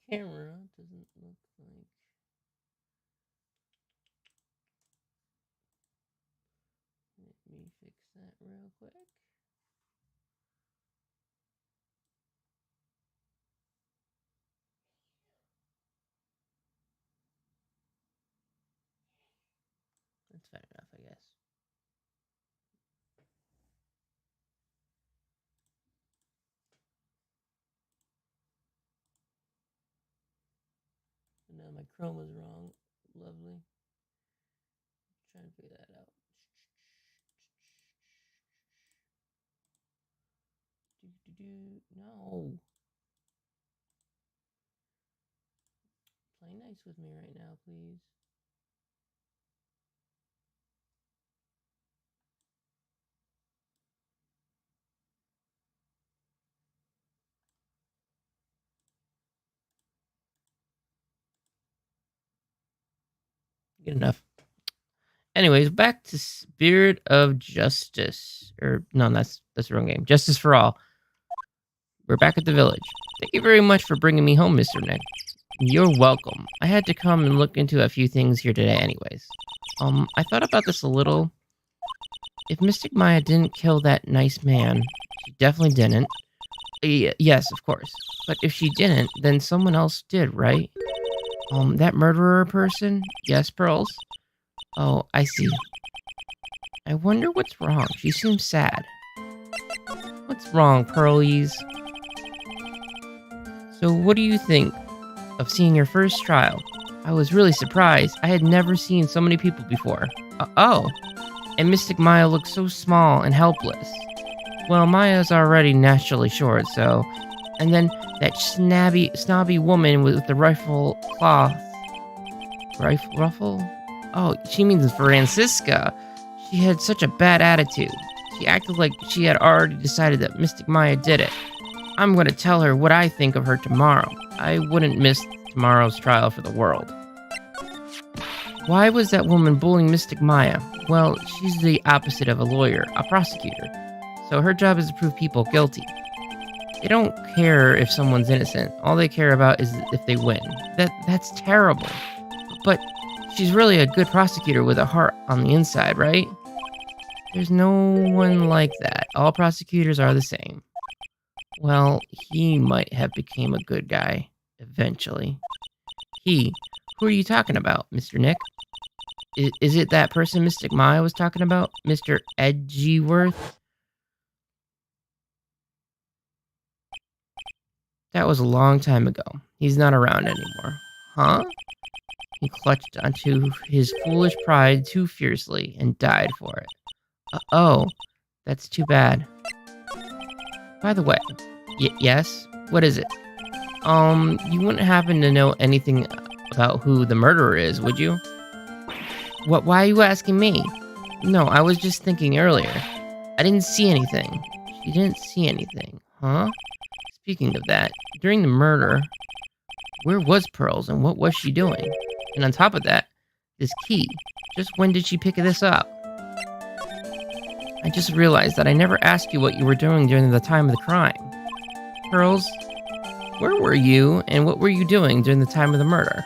camera doesn't look like. Let me fix that real quick. That's fair enough, I guess. No, my Chrome was wrong. Lovely. Trying to figure that out. No. Play nice with me right now, please. Good enough. Anyways, back to Spirit of Justice. Or no, that's the wrong game. Justice for All. We're back at the village. Thank you very much for bringing me home, Mr. Nick. You're welcome. I had to come and look into a few things here today anyways. I thought about this a little. If Mystic Maya didn't kill that nice man, she definitely didn't. Yes, of course. But if she didn't, then someone else did, right? That murderer person? Yes, Pearls? Oh, I see. I wonder what's wrong. She seems sad. What's wrong, Pearlies? So what do you think of seeing your first trial? I was really surprised. I had never seen so many people before. Oh, and Mystic Maya looked so small and helpless. Well, Maya's already naturally short, so... And then that snobby woman with the rifle cloth... Ruffle? Oh, she means Francisca. She had such a bad attitude. She acted like she had already decided that Mystic Maya did it. I'm going to tell her what I think of her tomorrow. I wouldn't miss tomorrow's trial for the world. Why was that woman bullying Mystic Maya? Well, she's the opposite of a lawyer, a prosecutor. So her job is to prove people guilty. They don't care if someone's innocent. All they care about is if they win. That's terrible. But she's really a good prosecutor with a heart on the inside, right? There's no one like that. All prosecutors are the same. Well, he might have become a good guy eventually. He? Who are you talking about, Mr. Nick? Is it that person Mystic Maya was talking about? Mr. Edgeworth? That was a long time ago. He's not around anymore. Huh? He clutched onto his foolish pride too fiercely and died for it. Oh, that's too bad. By the way, yes? What is it? You wouldn't happen to know anything about who the murderer is, would you? What? Why are you asking me? No, I was just thinking earlier. I didn't see anything. She didn't see anything, huh? Speaking of that, during the murder, where was Pearls and what was she doing? And on top of that, this key. Just when did she pick this up? I just realized that I never asked you what you were doing during the time of the crime. Pearls, where were you and what were you doing during the time of the murder?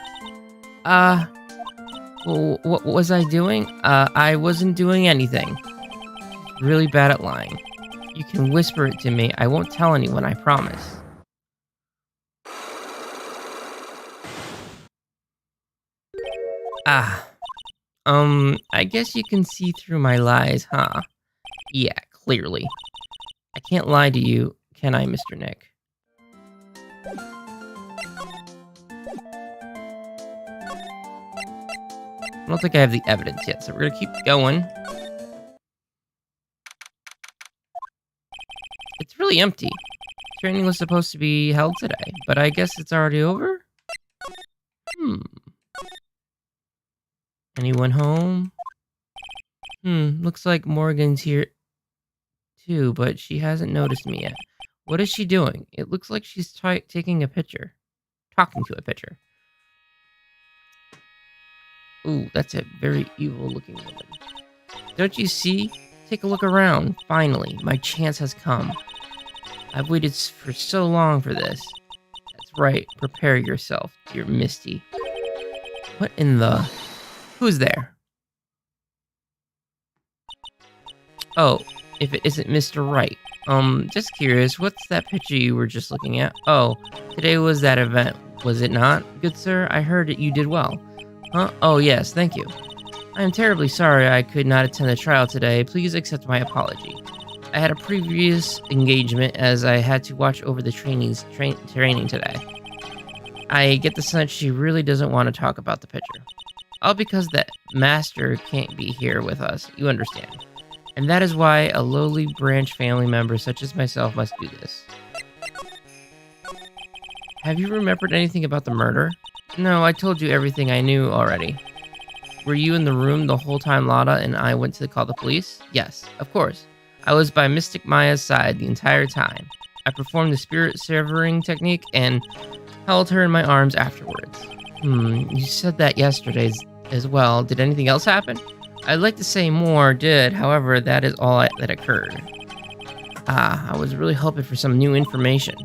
Well, what was I doing? I wasn't doing anything. Really bad at lying. You can whisper it to me. I won't tell anyone, I promise. I guess you can see through my lies, huh? Yeah, clearly. I can't lie to you, can I, Mr. Nick? I don't think I have the evidence yet, so we're gonna keep going. It's really empty. Training was supposed to be held today, but I guess it's already over? Anyone home? Looks like Morgan's here too, but she hasn't noticed me yet. What is she doing? It looks like she's taking a picture. Talking to a picture. Ooh, that's a very evil-looking woman. Don't you see? Take a look around. Finally, my chance has come. I've waited for so long for this. That's That's right. Prepare yourself, dear Misty. What in the... Who's there? Oh, if it isn't Mr. Wright. Just curious, what's that picture you were just looking at? Oh, today was that event, was it not? Good sir, I heard that you did well. Huh? Oh yes, thank you. I am terribly sorry I could not attend the trial today. Please accept my apology. I had a previous engagement as I had to watch over the training today. I get the sense she really doesn't want to talk about the picture. All because that master can't be here with us, you understand. And that is why a lowly branch family member such as myself must do this. Have you remembered anything about the murder? No, I told you everything I knew already. Were you in the room the whole time Lotta and I went to call the police? Yes, of course. I was by Mystic Maya's side the entire time. I performed the spirit severing technique and held her in my arms afterwards. You said that yesterday as well. Did anything else happen? I'd like to say more did, however, that is all that occurred. I was really hoping for some new information.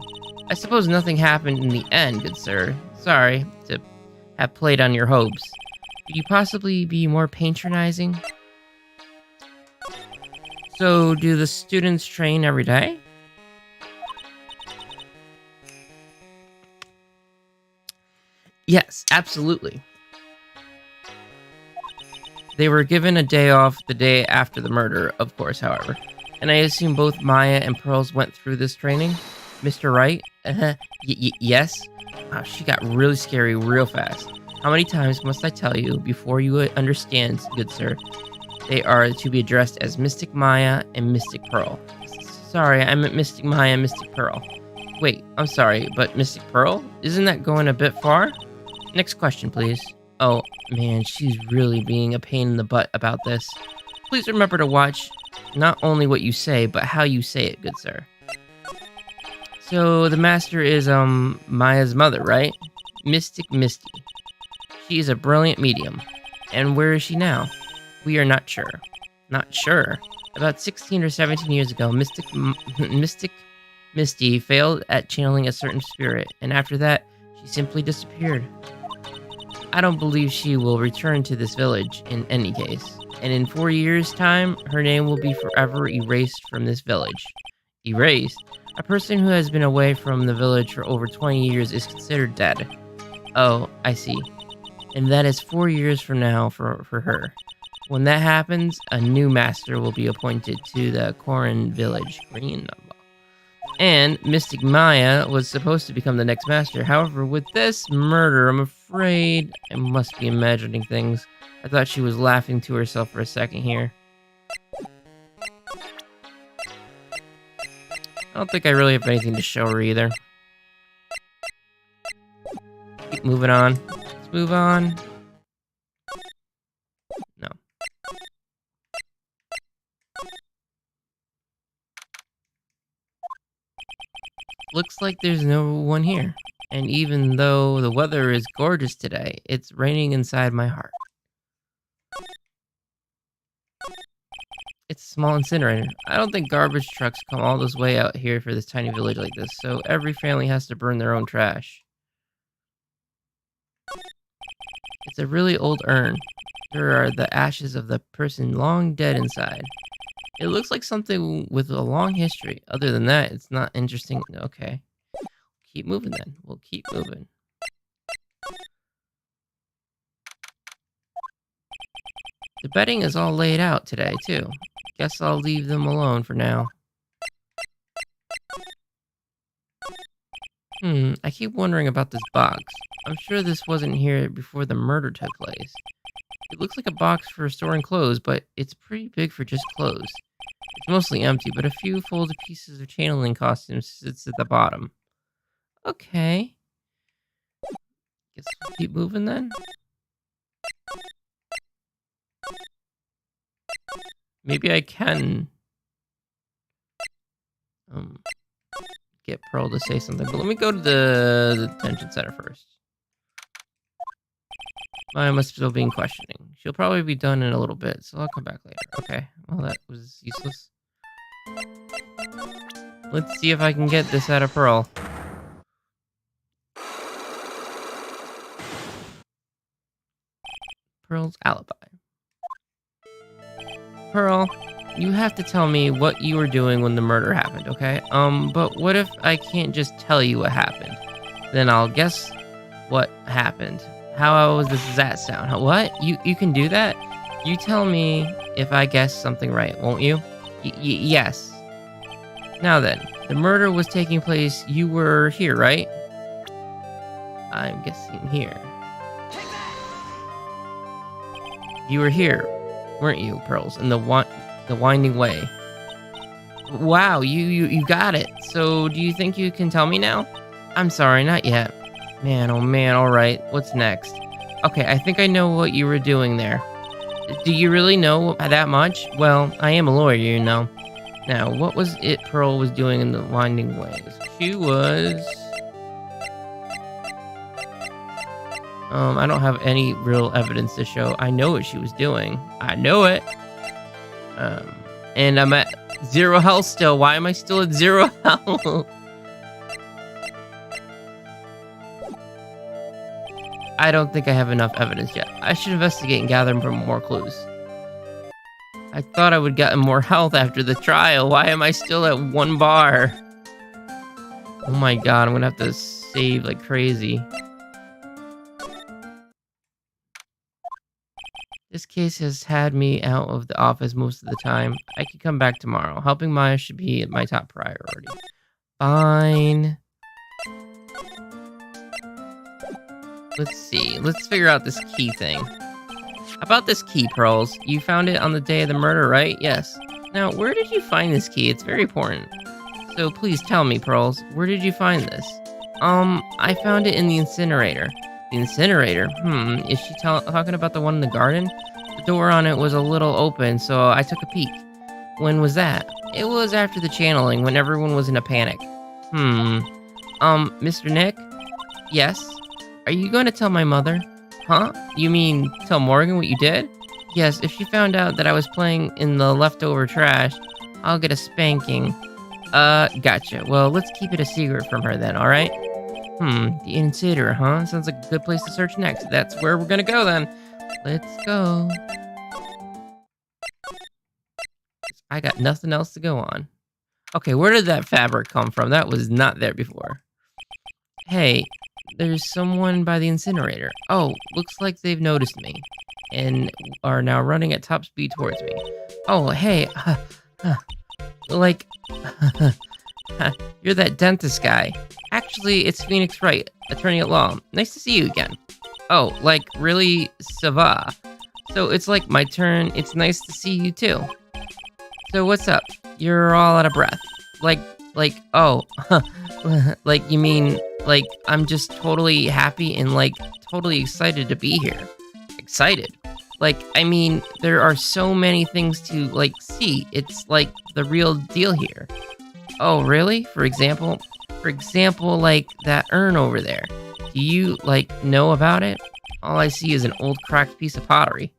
I suppose nothing happened in the end, good sir. Sorry to have played on your hopes. Could you possibly be more patronizing? So, do the students train every day? Yes, absolutely. They were given a day off the day after the murder, of course, however. And I assume both Maya and Pearls went through this training? Mr. Wright? Yes? Wow, she got really scary real fast. How many times must I tell you before you understand, good sir? They are to be addressed as Mystic Maya and Mystic Pearl. Sorry, I meant Mystic Maya and Mystic Pearl. Wait, I'm sorry, but Mystic Pearl? Isn't that going a bit far? Next question, please. Oh, man, she's really being a pain in the butt about this. Please remember to watch not only what you say, but how you say it, good sir. So, the master is, Maya's mother, right? Mystic Misty. She is a brilliant medium. And where is she now? We are not sure. Not sure? About 16 or 17 years ago, Mystic Misty failed at channeling a certain spirit, and after that, she simply disappeared. I don't believe she will return to this village in any case, and in 4 years' time, her name will be forever erased from this village. Erased? A person who has been away from the village for over 20 years is considered dead. Oh, I see. And that is 4 years from now for her. When that happens, a new master will be appointed to the Korin village. And Mystic Maya was supposed to become the next master. However, with this murder, I'm afraid I must be imagining things. I thought she was laughing to herself for a second here. I don't think I really have anything to show her either. Keep moving on. Let's move on. No. Looks like there's no one here. And even though the weather is gorgeous today, it's raining inside my heart. It's a small incinerator. I don't think garbage trucks come all this way out here for this tiny village like this, so every family has to burn their own trash. It's a really old urn. There are the ashes of the person long dead inside. It looks like something with a long history. Other than that, it's not interesting. Okay. Keep moving then. We'll keep moving. The bedding is all laid out today, too. Guess I'll leave them alone for now. I keep wondering about this box. I'm sure this wasn't here before the murder took place. It looks like a box for storing clothes, but it's pretty big for just clothes. It's mostly empty, but a few folded pieces of channeling costumes sits at the bottom. Okay. Guess we'll keep moving then. Maybe I can get Pearl to say something, but let me go to the detention center first. I must still be in questioning. She'll probably be done in a little bit, so I'll come back later. Okay, well that was useless. Let's see if I can get this out of Pearl. Pearl's alibi. Pearl, you have to tell me what you were doing when the murder happened, okay? But what if I can't just tell you what happened? Then I'll guess what happened. How does that sound? What? You can do that? You tell me if I guess something right, won't you? Yes. Now then, the murder was taking place. You were here, right? I'm guessing here. You were here, weren't you, Pearls? In the winding way. Wow, you got it. So, do you think you can tell me now? I'm sorry, not yet. Man, oh man, alright. What's next? Okay, I think I know what you were doing there. Do you really know that much? Well, I am a lawyer, you know. Now, what was it Pearl was doing in the winding ways? She was... I don't have any real evidence to show. I know what she was doing. I know it. And I'm at 0 health still. Why am I still at 0 health? I don't think I have enough evidence yet. I should investigate and gather more clues. I thought I would get more health after the trial. Why am I still at 1 bar? Oh my god, I'm gonna have to save like crazy. This case has had me out of the office most of the time. I can come back tomorrow. Helping Maya should be my top priority. Fine. Let's see. Let's figure out this key thing. About this key, Pearls. You found it on the day of the murder, right? Yes. Now, where did you find this key? It's very important. So please tell me, Pearls. Where did you find this? I found it in the incinerator. The incinerator? Is she talking about the one in the garden? The door on it was a little open, so I took a peek. When was that? It was after the channeling, when everyone was in a panic. Mr. Nick? Yes? Are you going to tell my mother? Huh? You mean tell Morgan what you did? Yes, if she found out that I was playing in the leftover trash, I'll get a spanking. Gotcha. Well, let's keep it a secret from her then, alright? The incinerator, huh? Sounds like a good place to search next. That's where we're gonna go then. Let's go. I got nothing else to go on. Okay, where did that fabric come from? That was not there before. Hey, there's someone by the incinerator. Oh, looks like they've noticed me and are now running at top speed towards me. Oh, hey, like, you're that dentist guy. Actually, it's Phoenix Wright, attorney at law. Nice to see you again. Oh, like, really, ça va? So it's like my turn. It's nice to see you too. So what's up? You're all out of breath. Like, oh, like, you mean, like, I'm just totally happy and, like, totally excited to be here. Excited? Like, I mean, there are so many things to, like, see. It's, like, the real deal here. Oh, really? For example, like, that urn over there. Do you, like, know about it? All I see is an old cracked piece of pottery.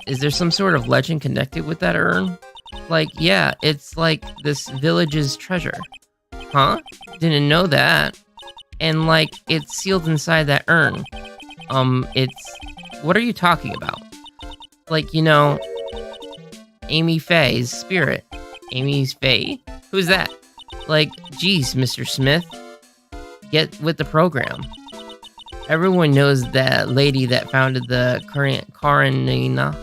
Is there some sort of legend connected with that urn? Like, yeah, it's like this village's treasure. Huh? Didn't know that. And, like, it's sealed inside that urn. What are you talking about? Like, you know, Amy Faye's spirit. Amy's Faye? Who's that? Like, geez, Mr. Smith. Get with the program. Everyone knows that lady that founded the Corinna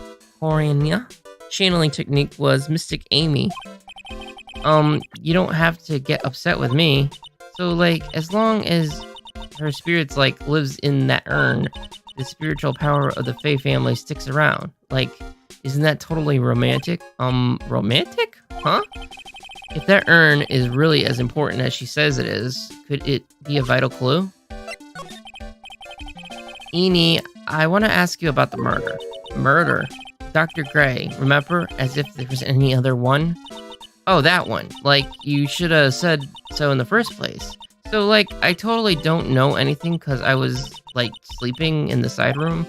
channeling technique was Mystic Amy. You don't have to get upset with me. So, like, as long as her spirit's, like, lives in that urn, the spiritual power of the Faye family sticks around. Like, isn't that totally romantic? Romantic? Huh? If that urn is really as important as she says it is, could it be a vital clue? Eni, I want to ask you about the murder. Murder? Dr. Gray, remember? As if there was any other one? Oh, that one. Like, you should have said so in the first place. So, like, I totally don't know anything because I was, like, sleeping in the side room.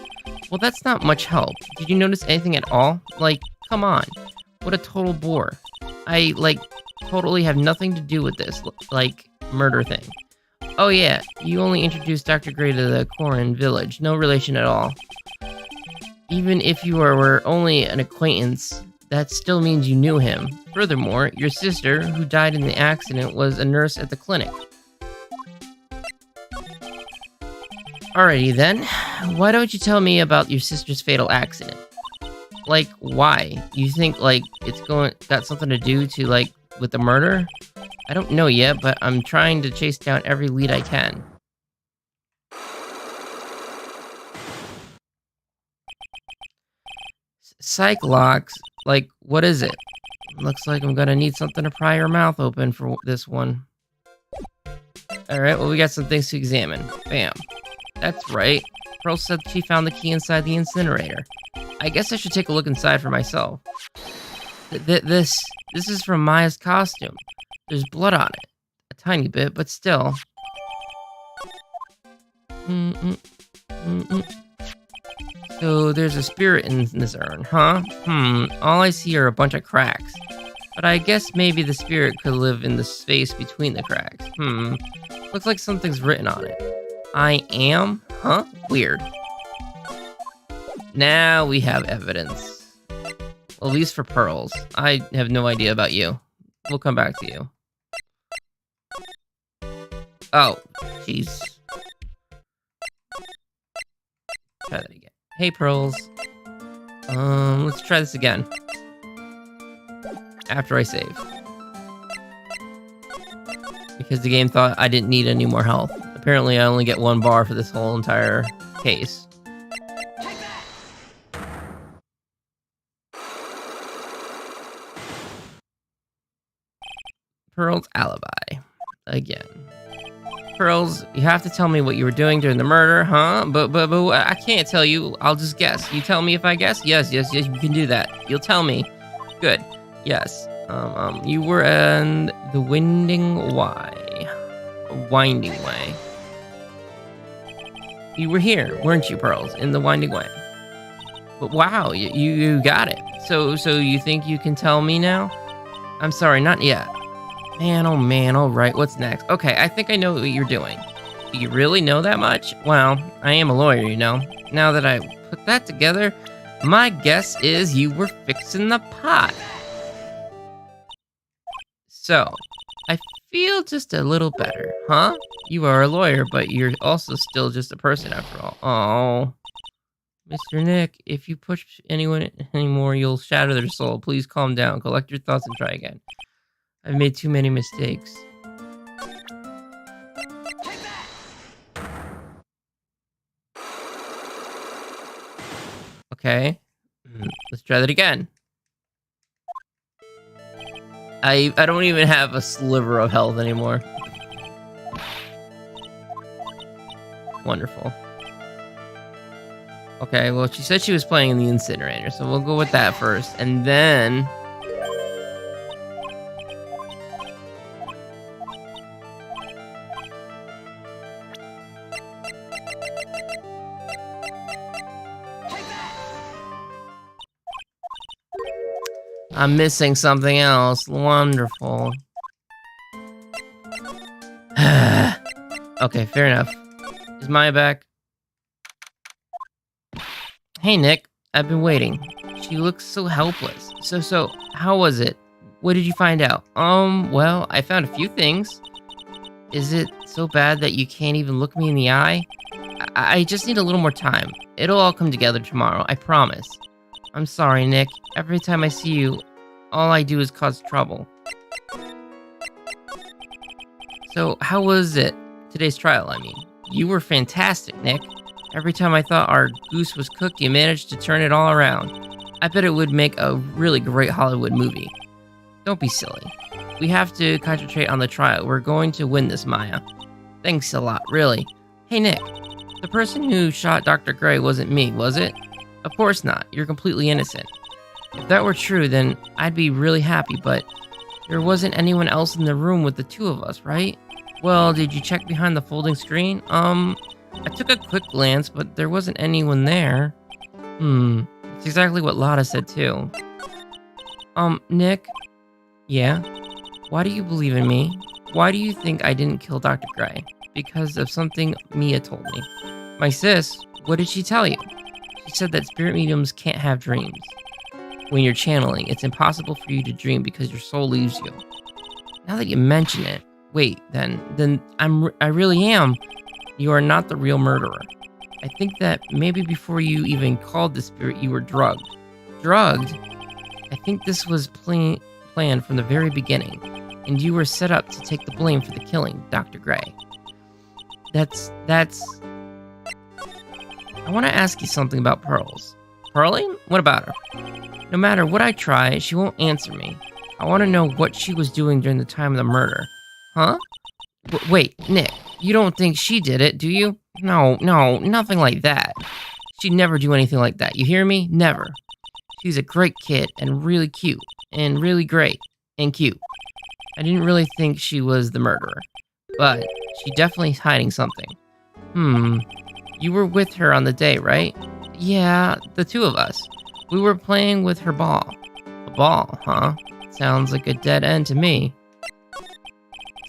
Well, that's not much help. Did you notice anything at all? Like, come on. What a total bore. I, like, totally have nothing to do with this, like, murder thing. Oh yeah, you only introduced Dr. Gray to the Corin village. No relation at all. Even if you were only an acquaintance, that still means you knew him. Furthermore, your sister, who died in the accident, was a nurse at the clinic. Alrighty then, why don't you tell me about your sister's fatal accident? Like, why? You think, like, it's got something to do to, like, with the murder? I don't know yet, but I'm trying to chase down every lead I can. Psych-Locks? Like, what is it? Looks like I'm gonna need something to pry her mouth open for this one. Alright, well, we got some things to examine. Bam. That's right. Pearl said she found the key inside the incinerator. I guess I should take a look inside for myself. This is from Maya's costume. There's blood on it. A tiny bit, but still. So there's a spirit in this urn, huh? All I see are a bunch of cracks. But I guess maybe the spirit could live in the space between the cracks. Looks like something's written on it. I am? Huh? Weird. Now we have evidence. Well, at least for Pearls. I have no idea about you. We'll come back to you. Oh, jeez. Try that again. Hey, Pearls. Let's try this again. After I save. Because the game thought I didn't need any more health. Apparently, I only get 1 bar for this whole entire case. Pearl's alibi. Again. Pearls, you have to tell me what you were doing during the murder, huh? But I can't tell you. I'll just guess. You tell me if I guess? Yes, you can do that. You'll tell me. Good. Yes. You were in the Winding Way. You were here, weren't you, Pearls? In the Winding Way. But wow, you got it. So you think you can tell me now? I'm sorry, not yet. Man, oh man, alright, what's next? Okay, I think I know what you're doing. Do you really know that much? Well, I am a lawyer, you know. Now that I put that together, my guess is you were fixing the pot. So, I feel just a little better, huh? You are a lawyer, but you're also still just a person after all. Oh. Mr. Nick, if you push anyone anymore, you'll shatter their soul. Please calm down, collect your thoughts, and try again. I've made too many mistakes. Okay. Let's try that again. I don't even have a sliver of health anymore. Wonderful. Okay, well, she said she was playing in the incinerator, so we'll go with that first, and then... I'm missing something else. Wonderful. Okay, fair enough. Is Maya back? Hey, Nick. I've been waiting. She looks so helpless. So, how was it? What did you find out? Well, I found a few things. Is it so bad that you can't even look me in the eye? I just need a little more time. It'll all come together tomorrow, I promise. I'm sorry, Nick. Every time I see you, all I do is cause trouble. So, how was it? Today's trial, I mean. You were fantastic, Nick. Every time I thought our goose was cooked, you managed to turn it all around. I bet it would make a really great Hollywood movie. Don't be silly. We have to concentrate on the trial. We're going to win this, Maya. Thanks a lot, really. Hey, Nick. The person who shot Dr. Gray wasn't me, was it? Of course not. You're completely innocent. If that were true, then I'd be really happy, but there wasn't anyone else in the room with the two of us, right? Well, did you check behind the folding screen? I took a quick glance, but there wasn't anyone there. It's exactly what Lotta said, too. Nick? Yeah? Why do you believe in me? Why do you think I didn't kill Dr. Gray? because of something Mia told me. My sis, what did she tell you? She said that spirit mediums can't have dreams. When you're channeling, it's impossible for you to dream because your soul leaves you. Now that you mention it, wait, then I really am. You are not the real murderer. I think that maybe before you even called the spirit, you were drugged. Drugged? I think this was planned from the very beginning, and you were set up to take the blame for the killing, Dr. Gray. That's... I want to ask you something about Pearls. Pearlie? What about her? No matter what I try, she won't answer me. I want to know what she was doing during the time of the murder. Huh? Wait, Nick, you don't think she did it, do you? No, nothing like that. She'd never do anything like that, you hear me? Never. She's a great kid, and really cute, and really great, and cute. I didn't really think she was the murderer, but she definitely is hiding something. You were with her on the day, right? Yeah, the two of us. We were playing with her ball. A ball, huh? Sounds like a dead end to me.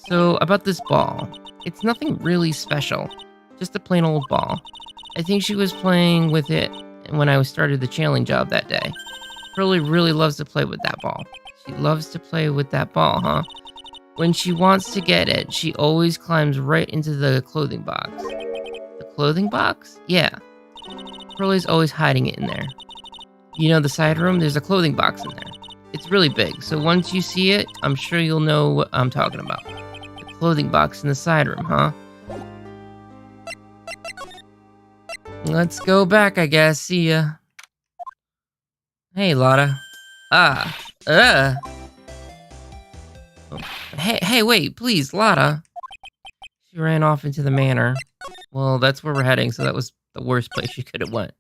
So, about this ball. It's nothing really special. Just a plain old ball. I think she was playing with it when I started the channeling job that day. Pearlie really loves to play with that ball. She loves to play with that ball, huh? When she wants to get it, she always climbs right into the clothing box. The clothing box? Yeah. Pearlie's always hiding it in there. You know the side room? There's a clothing box in there. It's really big, so once you see it, I'm sure you'll know what I'm talking about. The clothing box in the side room, huh? Let's go back, I guess. See ya. Hey, Lotta. Hey, wait, please, Lotta. She ran off into the manor. Well, that's where we're heading, so that was the worst place she could have went.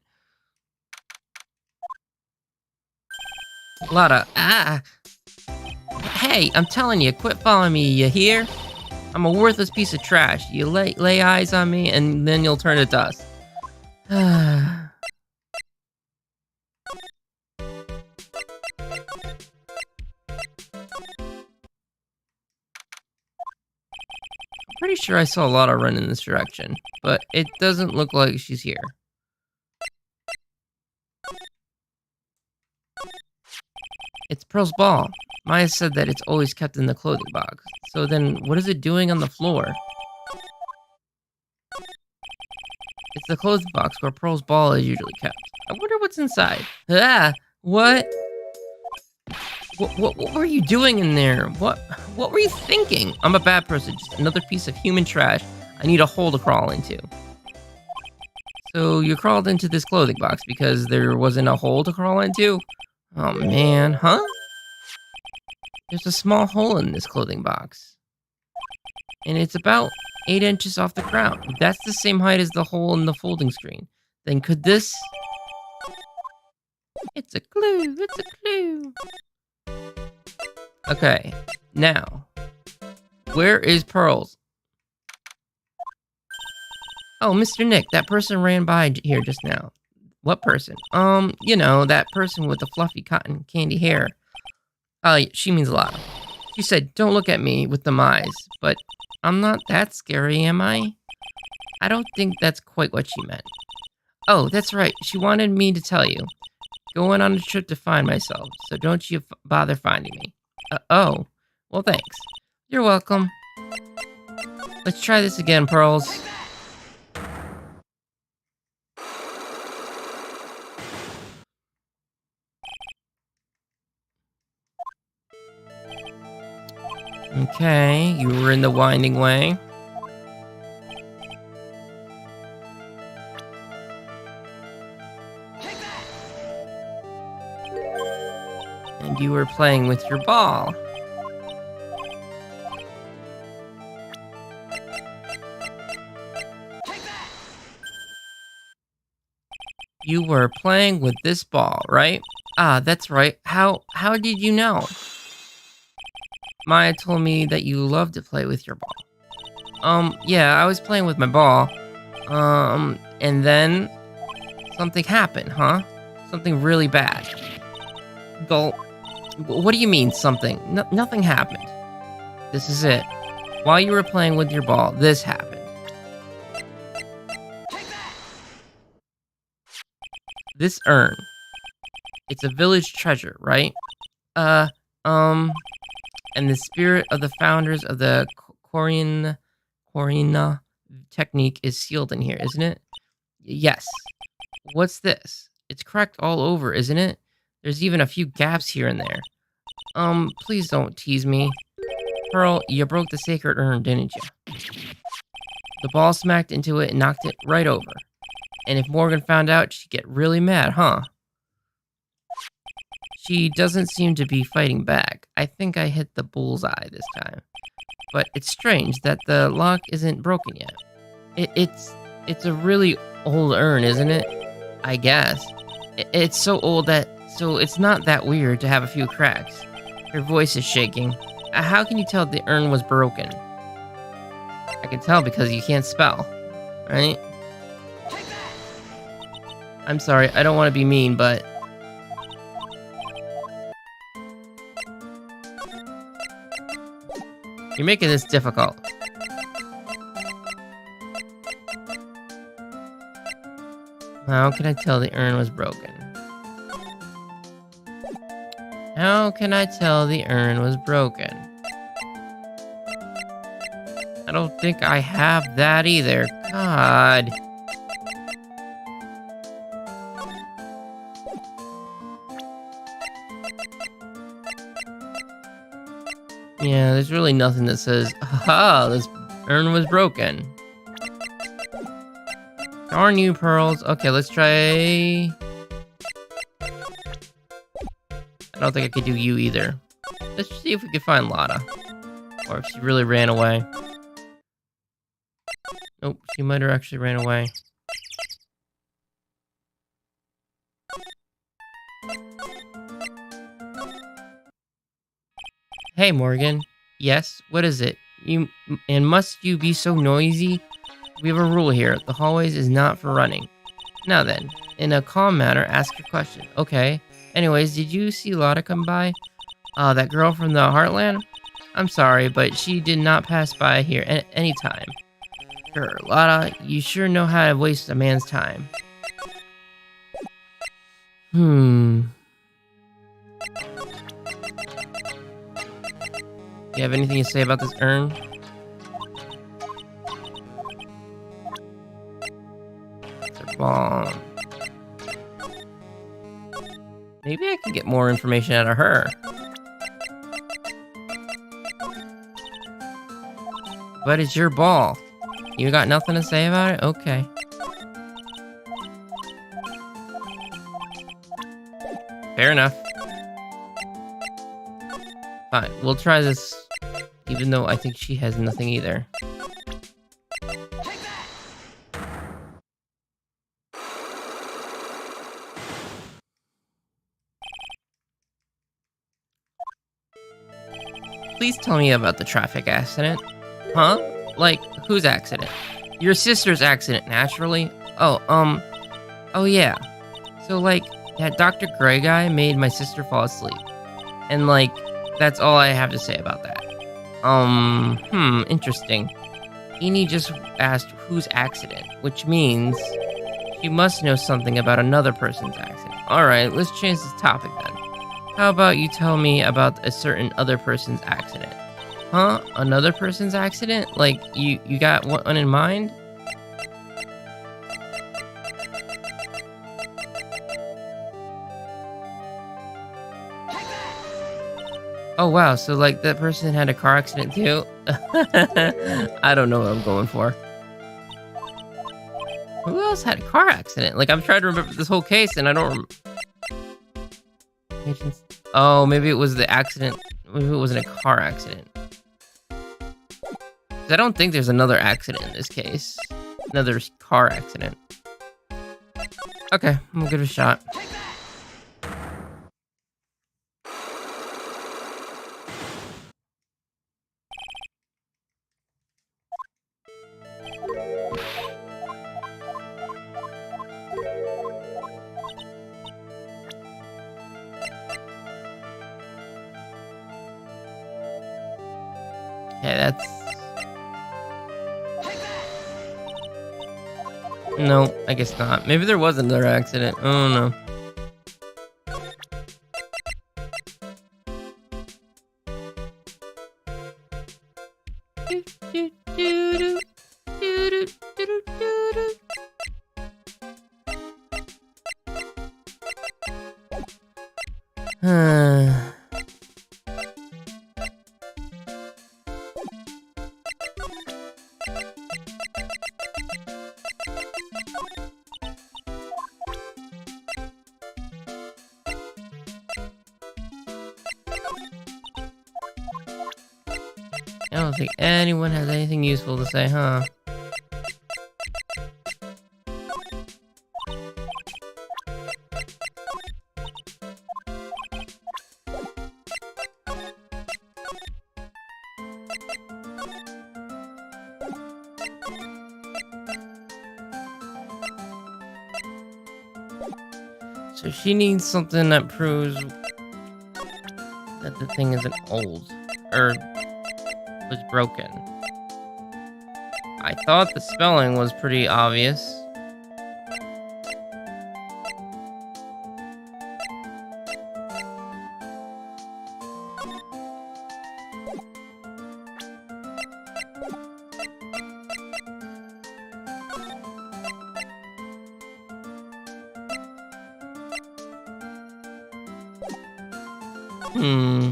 Lotta, Hey, I'm telling you, quit following me, you hear? I'm a worthless piece of trash. You lay eyes on me, and then you'll turn to dust. I'm pretty sure I saw Lotta run in this direction, but it doesn't look like she's here. It's Pearl's ball. Maya said that it's always kept in the clothing box. So then, what is it doing on the floor? It's the clothing box where Pearl's ball is usually kept. I wonder what's inside. What? What were you doing in there? What were you thinking? I'm a bad person, just another piece of human trash I need a hole to crawl into. So you crawled into this clothing box because there wasn't a hole to crawl into? Oh man, huh? There's a small hole in this clothing box. And it's about 8 inches off the ground. If that's the same height as the hole in the folding screen, then could this... It's a clue, it's a clue. Okay, now, where is Pearls? Oh, Mr. Nick, that person ran by here just now. What person? You know, that person with the fluffy cotton candy hair. She means a lot. She said, don't look at me with them eyes, but I'm not that scary, am I? I don't think that's quite what she meant. Oh, that's right, she wanted me to tell you. Going on a trip to find myself, so don't you bother finding me. Oh, well thanks. You're welcome. Let's try this again, Pearls. Okay, you were in the winding way. And you were playing with your ball. You were playing with this ball, right? Ah, that's right. How did you know? Maya told me that you love to play with your ball. Yeah, I was playing with my ball. And then something happened, huh? Something really bad. Gulp. What do you mean, something? Nothing happened. This is it. While you were playing with your ball, this happened. This urn. It's a village treasure, right? And the spirit of the founders of the Korina technique is sealed in here, isn't it? Yes. What's this? It's cracked all over, isn't it? There's even a few gaps here and there. Please don't tease me. Pearl, you broke the sacred urn, didn't you? The ball smacked into it and knocked it right over. And if Morgan found out, she'd get really mad, huh? She doesn't seem to be fighting back. I think I hit the bullseye this time. But it's strange that the lock isn't broken yet. It's a really old urn, isn't it? I guess. It's so old so it's not that weird to have a few cracks. Your voice is shaking. How can you tell the urn was broken? I can tell because you can't spell, right? I'm sorry, I don't want to be mean, but... You're making this difficult. How can I tell the urn was broken? How can I tell the urn was broken? I don't think I have that either. God. Yeah, there's really nothing that says, haha, this urn was broken. Darn you, Pearls. Okay, let's try... I don't think I could do you either. Let's see if we can find Lotta. Or if she really ran away. Nope, she might have actually ran away. Hey, Morgan. Yes, what is it? Must you be so noisy? We have a rule here. The hallways is not for running. Now then, in a calm manner, ask your question. Okay. Anyways, did you see Lotta come by? That girl from the Heartland? I'm sorry, but she did not pass by here at any time. Sure, Lotta, you sure know how to waste a man's time. You have anything to say about this urn? It's a bomb. Maybe I can get more information out of her. But it's your ball. You got nothing to say about it? Okay. Fair enough. Fine, we'll try this, even though I think she has nothing either. Please tell me about the traffic accident. Huh? Like, whose accident? Your sister's accident, naturally. Oh yeah. So, like, that Dr. Gray guy made my sister fall asleep. And, like, that's all I have to say about that. Interesting. Eni just asked whose accident, which means she must know something about another person's accident. Alright, let's change this topic then. How about you tell me about a certain other person's accident? Huh? Another person's accident? Like, you got one in mind? Oh wow, so like that person had a car accident too? I don't know what I'm going for. Who else had a car accident? Like, I'm trying to remember this whole case and I don't Oh, maybe it was the accident. Maybe it wasn't a car accident. 'Cause I don't think there's another accident in this case. Another car accident. Okay, I'm gonna give it a shot. Okay, that's... No, I guess not. Maybe there was another accident. Oh no. I don't think anyone has anything useful to say, huh? So she needs something that proves that the thing isn't old, or was broken. I thought the spelling was pretty obvious. Hmm.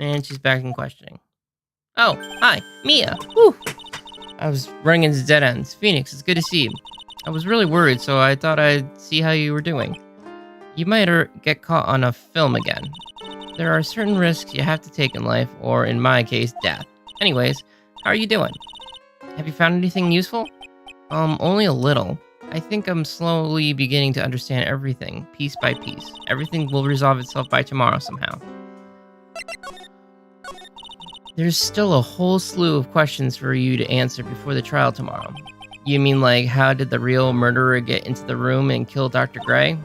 And she's back in questioning. Oh, hi, Mia. Whew. I was running into dead ends. Phoenix, it's good to see you. I was really worried, so I thought I'd see how you were doing. You might get caught on a film again. There are certain risks you have to take in life, or in my case, death. Anyways, how are you doing? Have you found anything useful? Only a little. I think I'm slowly beginning to understand everything, piece by piece. Everything will resolve itself by tomorrow somehow. There's still a whole slew of questions for you to answer before the trial tomorrow. You mean like, how did the real murderer get into the room and kill Dr. Gray?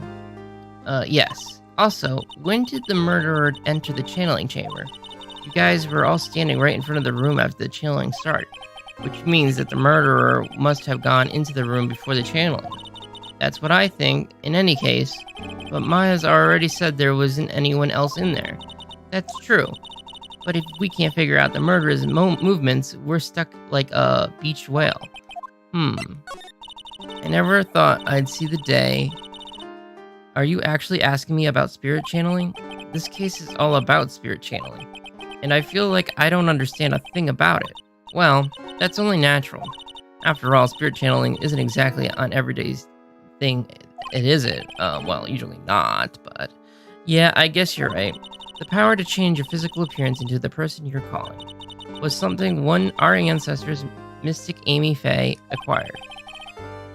Yes. Also, when did the murderer enter the channeling chamber? You guys were all standing right in front of the room after the channeling started, which means that the murderer must have gone into the room before the channeling. That's what I think, in any case, but Maya's already said there wasn't anyone else in there. That's true. But if we can't figure out the murderer's movements, we're stuck like a beached whale. I never thought I'd see the day. Are you actually asking me about spirit channeling? This case is all about spirit channeling, and I feel like I don't understand a thing about it. Well, that's only natural. After all, spirit channeling isn't exactly an everyday thing, is it? Well, usually not, but yeah, I guess you're right. The power to change your physical appearance into the person you're calling was something our ancestors, Mystic Amy Faye, acquired.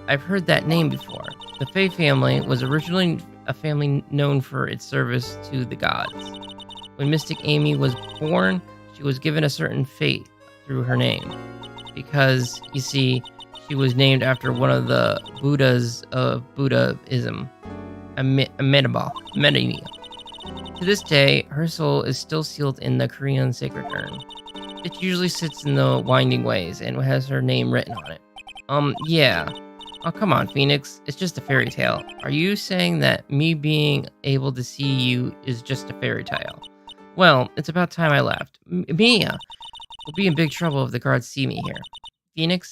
I've heard that name before. The Faye family was originally a family known for its service to the gods. When Mystic Amy was born, she was given a certain fate through her name, because, you see, she was named after one of the Buddhas of Buddhism, Amitabha. To this day, her soul is still sealed in the Korean sacred urn. It usually sits in the winding ways and has her name written on it. Yeah. Oh, come on, Phoenix. It's just a fairy tale. Are you saying that me being able to see you is just a fairy tale? Well, it's about time I left. Mia! We'll be in big trouble if the guards see me here. Phoenix?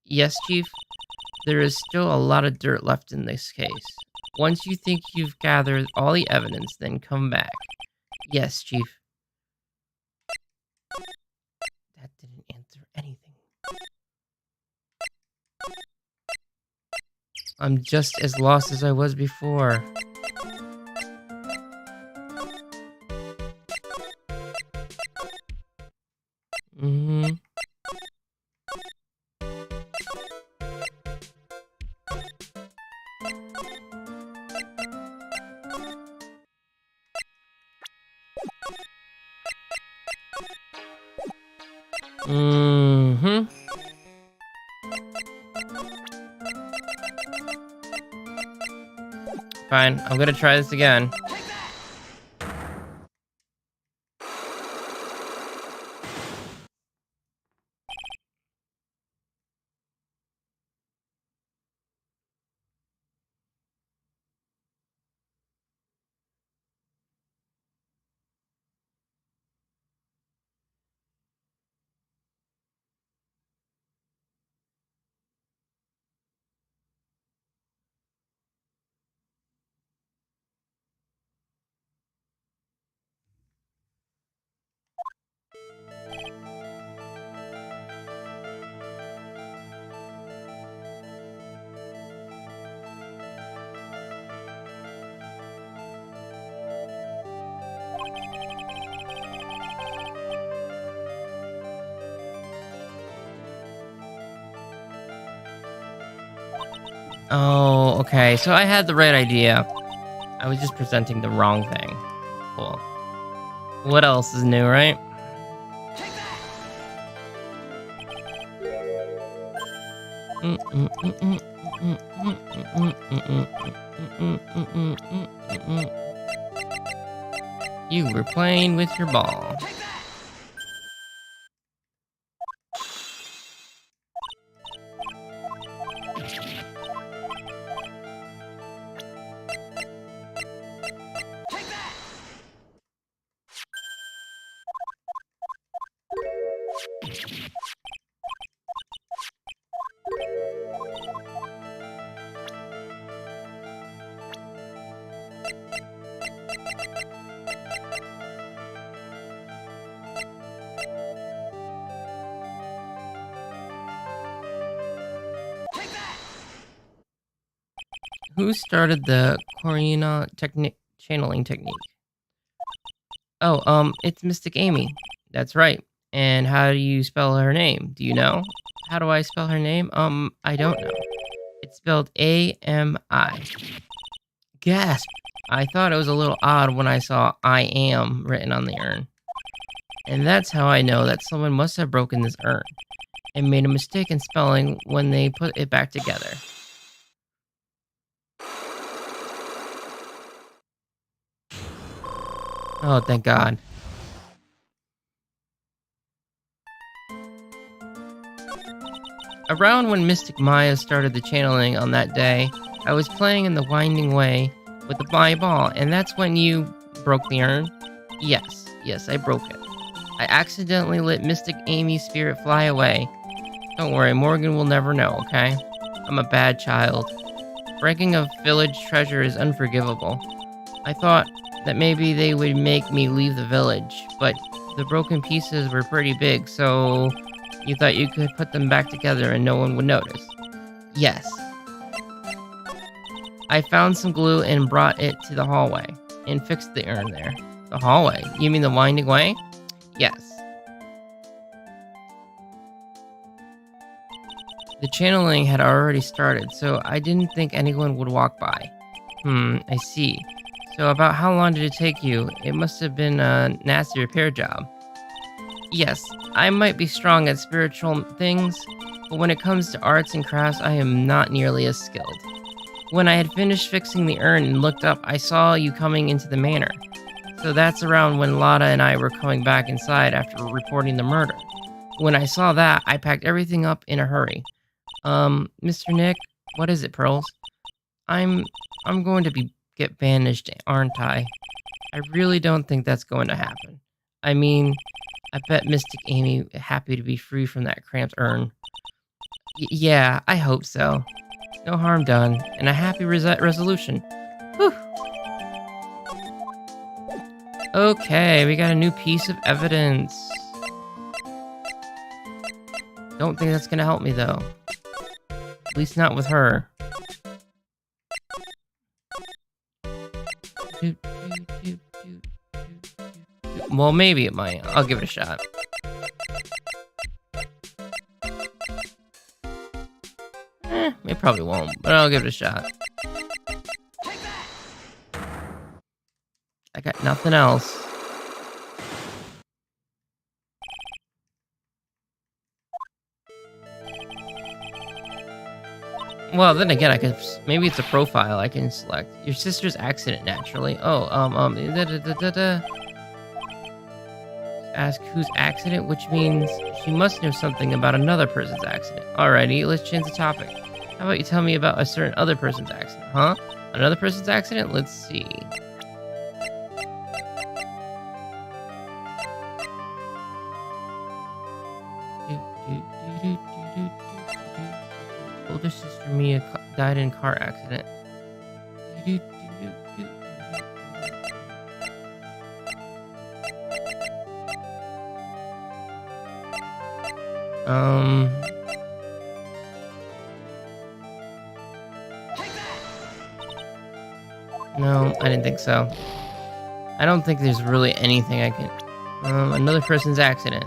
Yes, Chief? There is still a lot of dirt left in this case. Once you think you've gathered all the evidence, then come back. Yes, Chief. That didn't answer anything. I'm just as lost as I was before. Mm-hmm. Mm-hmm. Fine, I'm gonna try this again. Oh, okay. So I had the right idea. I was just presenting the wrong thing. Cool. What else is new, right? You were playing with your ball. Who started the Corina channeling technique? Oh, it's Mystic Amy. That's right. And how do you spell her name? Do you know? How do I spell her name? I don't know. It's spelled A-M-I. Gasp! I thought it was a little odd when I saw I am written on the urn. And that's how I know that someone must have broken this urn and made a mistake in spelling when they put it back together. Oh, thank God. Around when Mystic Maya started the channeling on that day, I was playing in the Winding Way with my ball, and that's when you broke the urn? Yes, I broke it. I accidentally let Mystic Amy's spirit fly away. Don't worry, Morgan will never know, okay? I'm a bad child. Breaking a village treasure is unforgivable. I thought that maybe they would make me leave the village, but the broken pieces were pretty big, so you thought you could put them back together and no one would notice. Yes. I found some glue and brought it to the hallway and fixed the urn there. The hallway? You mean the Winding Way? Yes. The channeling had already started, so I didn't think anyone would walk by. I see. So about how long did it take you? It must have been a nasty repair job. Yes, I might be strong at spiritual things, but when it comes to arts and crafts, I am not nearly as skilled. When I had finished fixing the urn and looked up, I saw you coming into the manor. So that's around when Lotta and I were coming back inside after reporting the murder. When I saw that, I packed everything up in a hurry. Mr. Nick, what is it, Pearls? I'm going to get banished, aren't I? I really don't think that's going to happen. I mean, I bet Mystic Amy happy to be free from that cramped urn. Yeah, I hope so. No harm done, and a happy resolution. Whew. Okay, we got a new piece of evidence. Don't think that's gonna help me, though. At least not with her. Well, maybe it might. I'll give it a shot. It probably won't, but I'll give it a shot. I got nothing else. Well, then again, I could... Maybe it's a profile I can select. Your sister's accident, naturally. Oh, Ask whose accident, which means she must know something about another person's accident. Alrighty, let's change the topic. How about you tell me about a certain other person's accident, huh? Another person's accident? Let's see. Older sister Mia died in a car accident. Um... No, I didn't think so. I don't think there's really anything I can... another person's accident.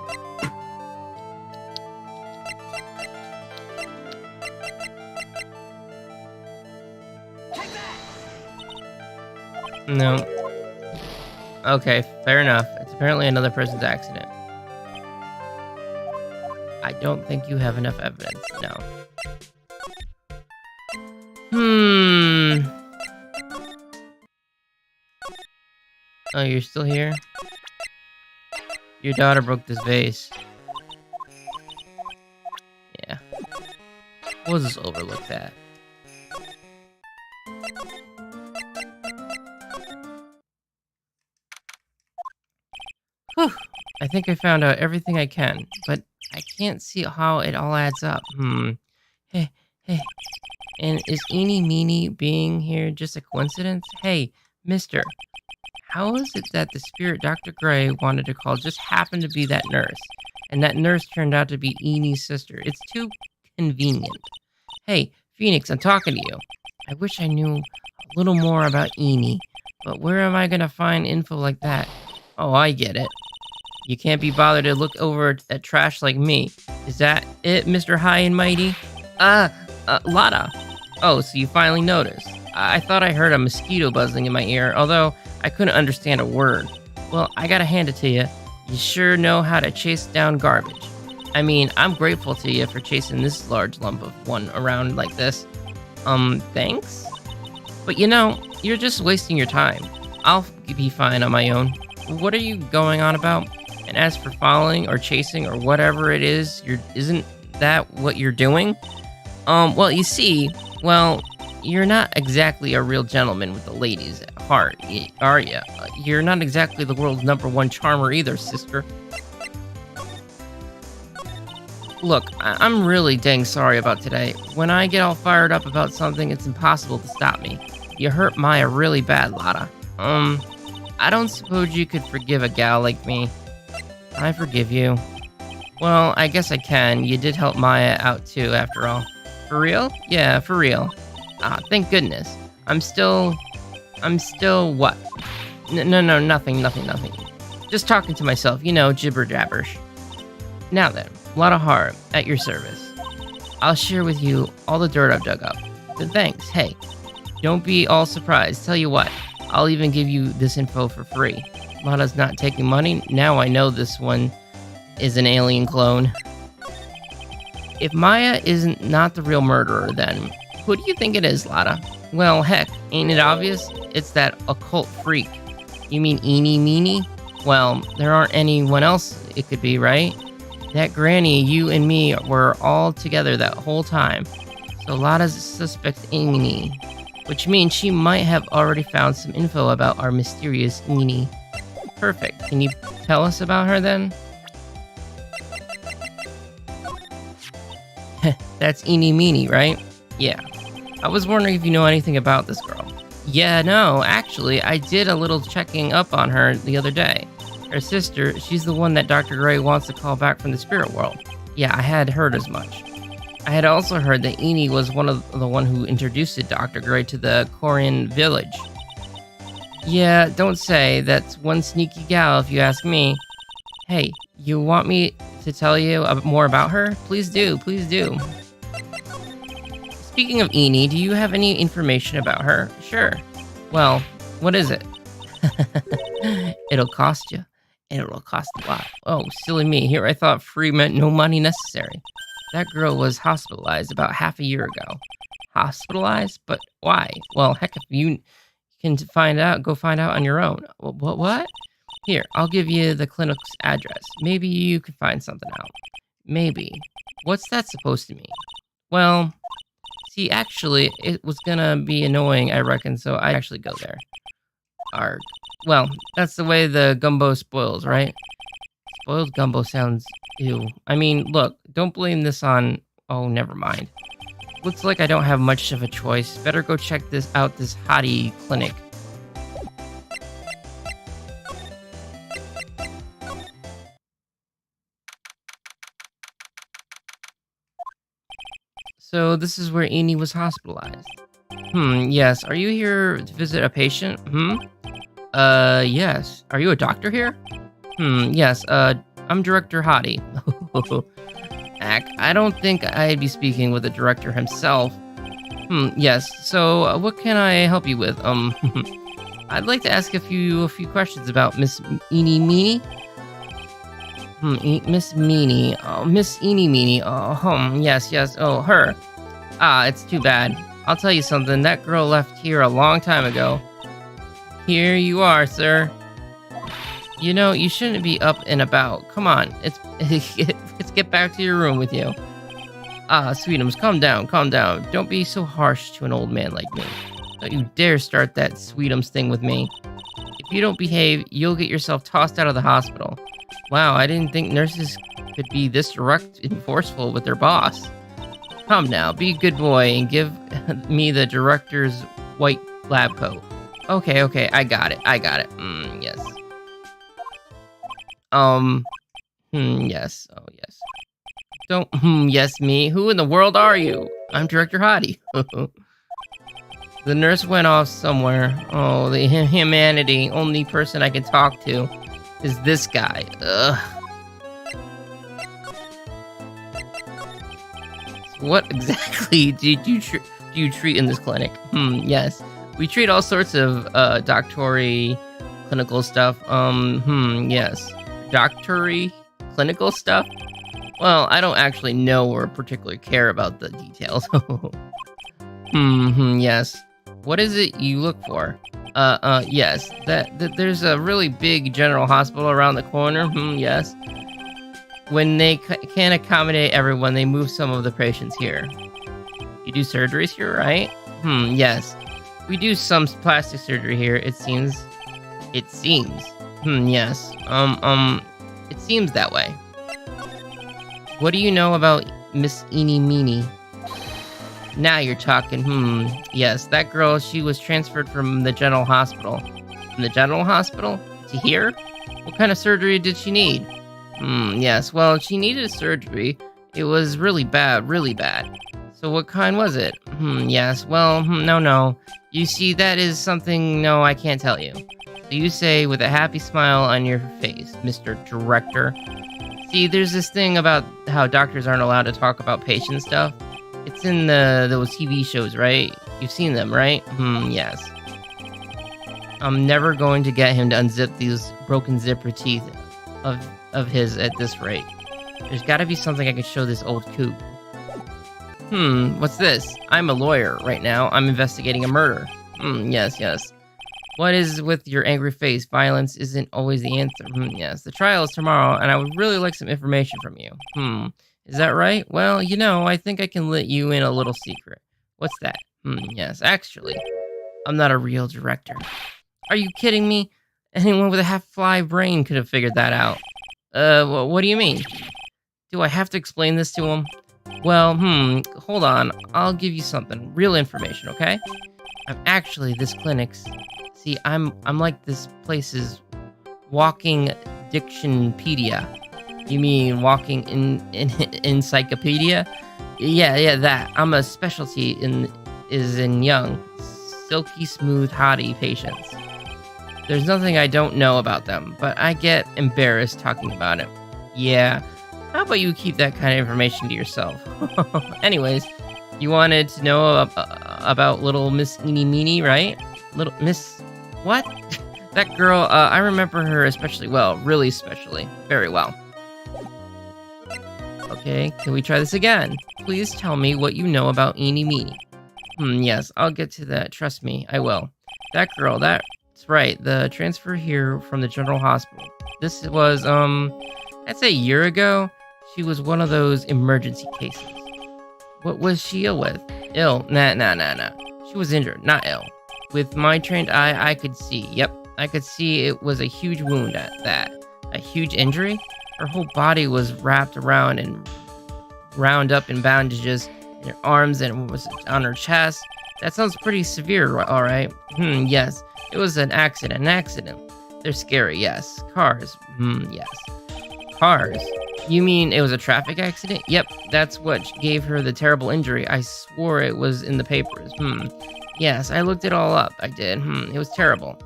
No. Okay, fair enough. It's apparently another person's accident. I don't think you have enough evidence, no. Oh, you're still here? Your daughter broke this vase. Yeah. We'll just overlook that. Whew. I think I found out everything I can, but I can't see how it all adds up. Hey, hey. And is Eenie Meenie being here just a coincidence? Hey, mister. How is it that the spirit Dr. Gray wanted to call just happened to be that nurse? And that nurse turned out to be Enie's sister. It's too convenient. Hey, Phoenix, I'm talking to you. I wish I knew a little more about Eenie, but where am I going to find info like that? Oh, I get it. You can't be bothered to look over at trash like me. Is that it, Mr. High and Mighty? Lada. Oh, so you finally noticed. I thought I heard a mosquito buzzing in my ear, although I couldn't understand a word. Well, I gotta hand it to you. You sure know how to chase down garbage. I mean, I'm grateful to you for chasing this large lump of one around like this. Thanks? But you know, you're just wasting your time. I'll be fine on my own. What are you going on about? And as for following or chasing or whatever it is, isn't that what you're doing? Well, you see, you're not exactly a real gentleman with the ladies at heart, are you? You're not exactly the world's #1 charmer either, sister. Look, I'm really dang sorry about today. When I get all fired up about something, it's impossible to stop me. You hurt Maya really bad, Lada. I don't suppose you could forgive a gal like me. I forgive you. Well, I guess I can. You did help Maya out too, after all. For real? Yeah, for real. Ah, thank goodness. I'm still what? No, nothing. Just talking to myself, jibber jabberish. Now then, Lada Hara, at your service. I'll share with you all the dirt I've dug up. But thanks, hey. Don't be all surprised. Tell you what, I'll even give you this info for free. Lada's not taking money. Now I know this one is an alien clone. If Maya isn't not the real murderer, then who do you think it is, Lada? Well, heck, ain't it obvious? It's that occult freak. You mean Eenie Meenie? Well, there aren't anyone else it could be, right? That granny, you and me were all together that whole time. So Lada's suspects Eenie, which means she might have already found some info about our mysterious Eenie. Perfect. Can you tell us about her then? That's Eenie Meenie, right? Yeah. I was wondering if you know anything about this girl. Yeah, no, actually, I did a little checking up on her the other day. Her sister, she's the one that Dr. Gray wants to call back from the spirit world. Yeah, I had heard as much. I had also heard that Eenie was the one who introduced Dr. Gray to the Korean village. Yeah, don't say. That's one sneaky gal if you ask me. Hey, you want me to tell you more about her? Please do, please do. Speaking of Eenie, do you have any information about her? Sure. Well, what is it? It'll cost you. And it'll cost a lot. Oh, silly me. Here I thought free meant no money necessary. That girl was hospitalized about half a year ago. Hospitalized? But why? Well, heck, if you can go find out on your own. What? Here, I'll give you the clinic's address. Maybe you could find something out. Maybe. What's that supposed to mean? Well, see, actually, it was gonna be annoying, I reckon, so I actually go there. Arg. Well, that's the way the gumbo spoils, right? Spoiled gumbo sounds ew. I mean, look, don't blame this on... Oh, never mind. Looks like I don't have much of a choice. Better go check this hottie clinic. So this is where Eni was hospitalized. Yes. Are you here to visit a patient? Yes. Are you a doctor here? Yes. I'm Director Hottie. I don't think I'd be speaking with the director himself. Yes. So, what can I help you with? I'd like to ask a few questions about Miss Eenie Meenie. Miss Meenie. Oh, Miss Eenie Meenie. Oh, yes. Oh, her. Ah, it's too bad. I'll tell you something. That girl left here a long time ago. Here you are, sir. You know, you shouldn't be up and about. Come on, let's get back to your room with you. Ah, Sweetums, calm down. Don't be so harsh to an old man like me. Don't you dare start that Sweetums thing with me. If you don't behave, you'll get yourself tossed out of the hospital. Wow, I didn't think nurses could be this direct and forceful with their boss. Come now, be a good boy and give me the director's white lab coat. Okay, I got it. Yes. Yes. Oh, yes. Don't, yes, me. Who in the world are you? I'm Director Hottie. The nurse went off somewhere. Oh, the humanity. Only person I can talk to is this guy. Ugh. What exactly do you treat in this clinic? Yes. We treat all sorts of, doctory clinical stuff. Yes. Doctory clinical stuff? Well, I don't actually know or particularly care about the details. Yes. What is it you look for? Yes. That there's a really big general hospital around the corner. Yes. When they can't accommodate everyone, they move some of the patients here. You do surgeries here, right? Yes. We do some plastic surgery here, it seems. It seems. Yes. It seems that way. What do you know about Miss Eenie Meenie? Now you're talking. Yes, that girl, she was transferred from the general hospital. From the general hospital? To here? What kind of surgery did she need? Yes, well, she needed a surgery. It was really bad. So what kind was it? Yes, well, no. You see, that is something, no, I can't tell you. So you say with a happy smile on your face, Mr. Director. See, there's this thing about how doctors aren't allowed to talk about patient stuff. It's in those TV shows, right? You've seen them, right? Yes. I'm never going to get him to unzip these broken zipper teeth of his at this rate. There's gotta be something I can show this old coot. What's this? I'm a lawyer right now. I'm investigating a murder. Yes. What is with your angry face? Violence isn't always the answer. Yes. The trial is tomorrow, and I would really like some information from you. Is that right? Well, you know, I think I can let you in a little secret. What's that? Yes. Actually, I'm not a real director. Are you kidding me? Anyone with a half-fly brain could have figured that out. What do you mean? Do I have to explain this to him? Well, hold on. I'll give you something. Real information, okay? I'm actually this clinic's... See, I'm like this place's walking dictionpedia. You mean walking in encyclopedia? Yeah, that. I'm a specialty in young, silky smooth hottie patients. There's nothing I don't know about them, but I get embarrassed talking about it. Yeah, how about you keep that kind of information to yourself? Anyways, you wanted to know about little Miss Eenie Meenie, right? Little Miss... What? That girl, I remember her especially well. Really especially. Very well. Okay, can we try this again? Please tell me what you know about Eenie Meenie. Yes, I'll get to that. Trust me, I will. That girl, that's right. The transfer here from the general hospital. This was, I'd say a year ago. She was one of those emergency cases. What was she ill with? Ill? Nah. She was injured, not ill. With my trained eye, I could see. Yep, I could see it was a huge wound at that. A huge injury? Her whole body was wrapped around and wound up in bandages in her arms and was on her chest. That sounds pretty severe, alright? Yes. It was an accident. They're scary, yes. Cars. Yes. Cars. You mean it was a traffic accident? Yep, that's what gave her the terrible injury. I swore it was in the papers. Yes, I looked it all up. I did. It was terrible.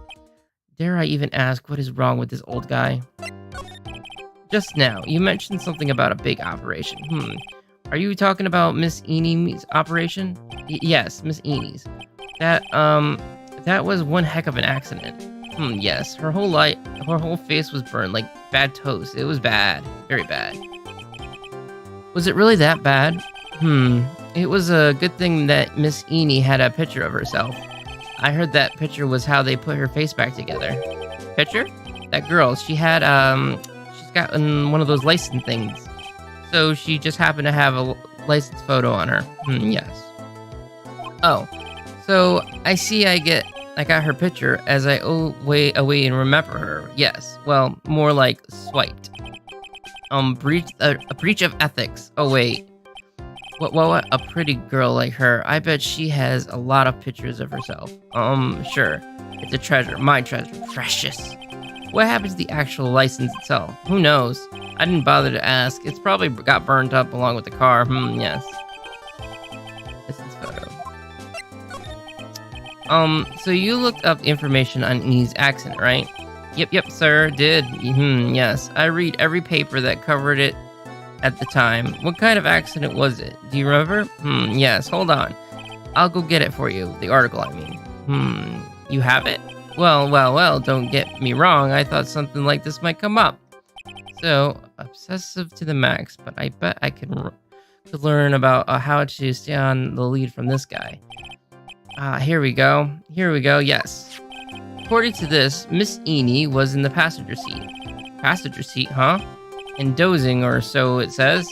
Dare I even ask what is wrong with this old guy? Just now, you mentioned something about a big operation. Are you talking about Miss Eni's operation? Yes, Miss Eni's. That was one heck of an accident. Yes, her whole face was burned like bad toast. It was bad, very bad. Was it really that bad? It was a good thing that Miss Eni had a picture of herself. I heard that picture was how they put her face back together. Picture? That girl, she's got one of those license things. So she just happened to have a license photo on her. Yes. Oh, so I see I got her picture as I away and remember her. Yes, well, more like swiped. A breach of ethics. Oh wait, what? A pretty girl like her. I bet she has a lot of pictures of herself. Sure, it's a treasure, my treasure, precious. What happened to the actual license itself? Who knows? I didn't bother to ask. It's probably got burned up along with the car. Yes. License photo. So you looked up information on Eni's accident, right? Yep, sir, did. Yes. I read every paper that covered it at the time. What kind of accident was it? Do you remember? Yes, hold on. I'll go get it for you. The article, I mean. You have it? Well, don't get me wrong. I thought something like this might come up. So, obsessive to the max, but I bet I could learn about how to stay on the lead from this guy. Here we go, yes. According to this, Miss Eni was in the passenger seat. Passenger seat, huh? And dozing, or so it says.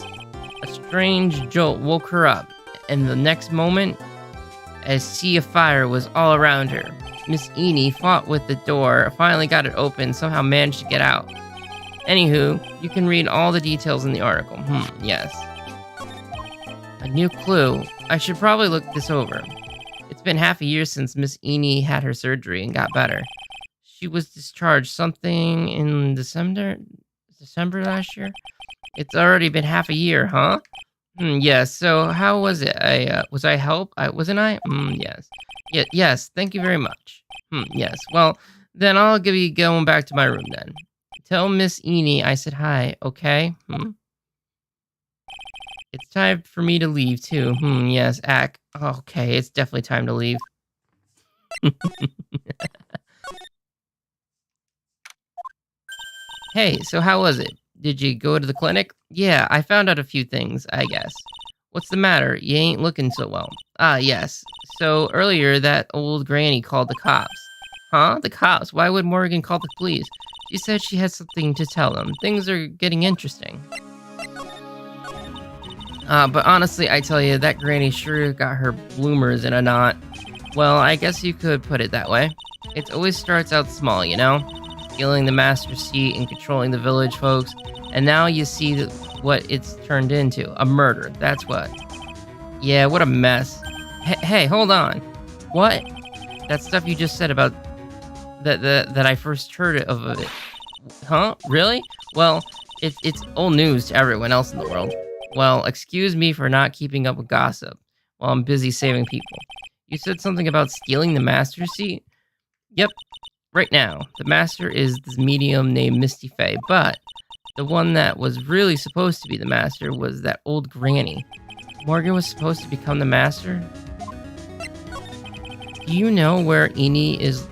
A strange jolt woke her up, and the next moment, a sea of fire was all around her. Miss Eni fought with the door, finally got it open, somehow managed to get out. Anywho, you can read all the details in the article. Yes. A new clue. I should probably look this over. It's been half a year since Miss Eni had her surgery and got better. She was discharged something in December last year? It's already been half a year, huh? Yes, so how was it? Was I help? Wasn't I? Yes. Yes, thank you very much. Yes, well, then I'll give you going back to my room then. Tell Miss Eni I said hi, okay? It's time for me to leave too. Yes, Ack. Okay, it's definitely time to leave. Hey, so how was it? Did you go to the clinic? Yeah, I found out a few things, I guess. What's the matter? You ain't looking so well. Yes. So earlier, that old granny called the cops. Huh? The cops? Why would Morgan call the police? She said she had something to tell them. Things are getting interesting. But honestly, I tell you, that granny sure got her bloomers in a knot. Well, I guess you could put it that way. It always starts out small, you know? Stealing the master's seat and controlling the village folks. And now you see what it's turned into. A murder, that's what. Yeah, what a mess. Hey, hold on. What? That stuff you just said about that I first heard of it. Huh? Really? Well, it's old news to everyone else in the world. Well, excuse me for not keeping up with gossip while I'm busy saving people. You said something about stealing the master's seat? Yep. Right now, the master is this medium named Misty Faye, but the one that was really supposed to be the master was that old granny. Morgan was supposed to become the master? Do you know where Eni is,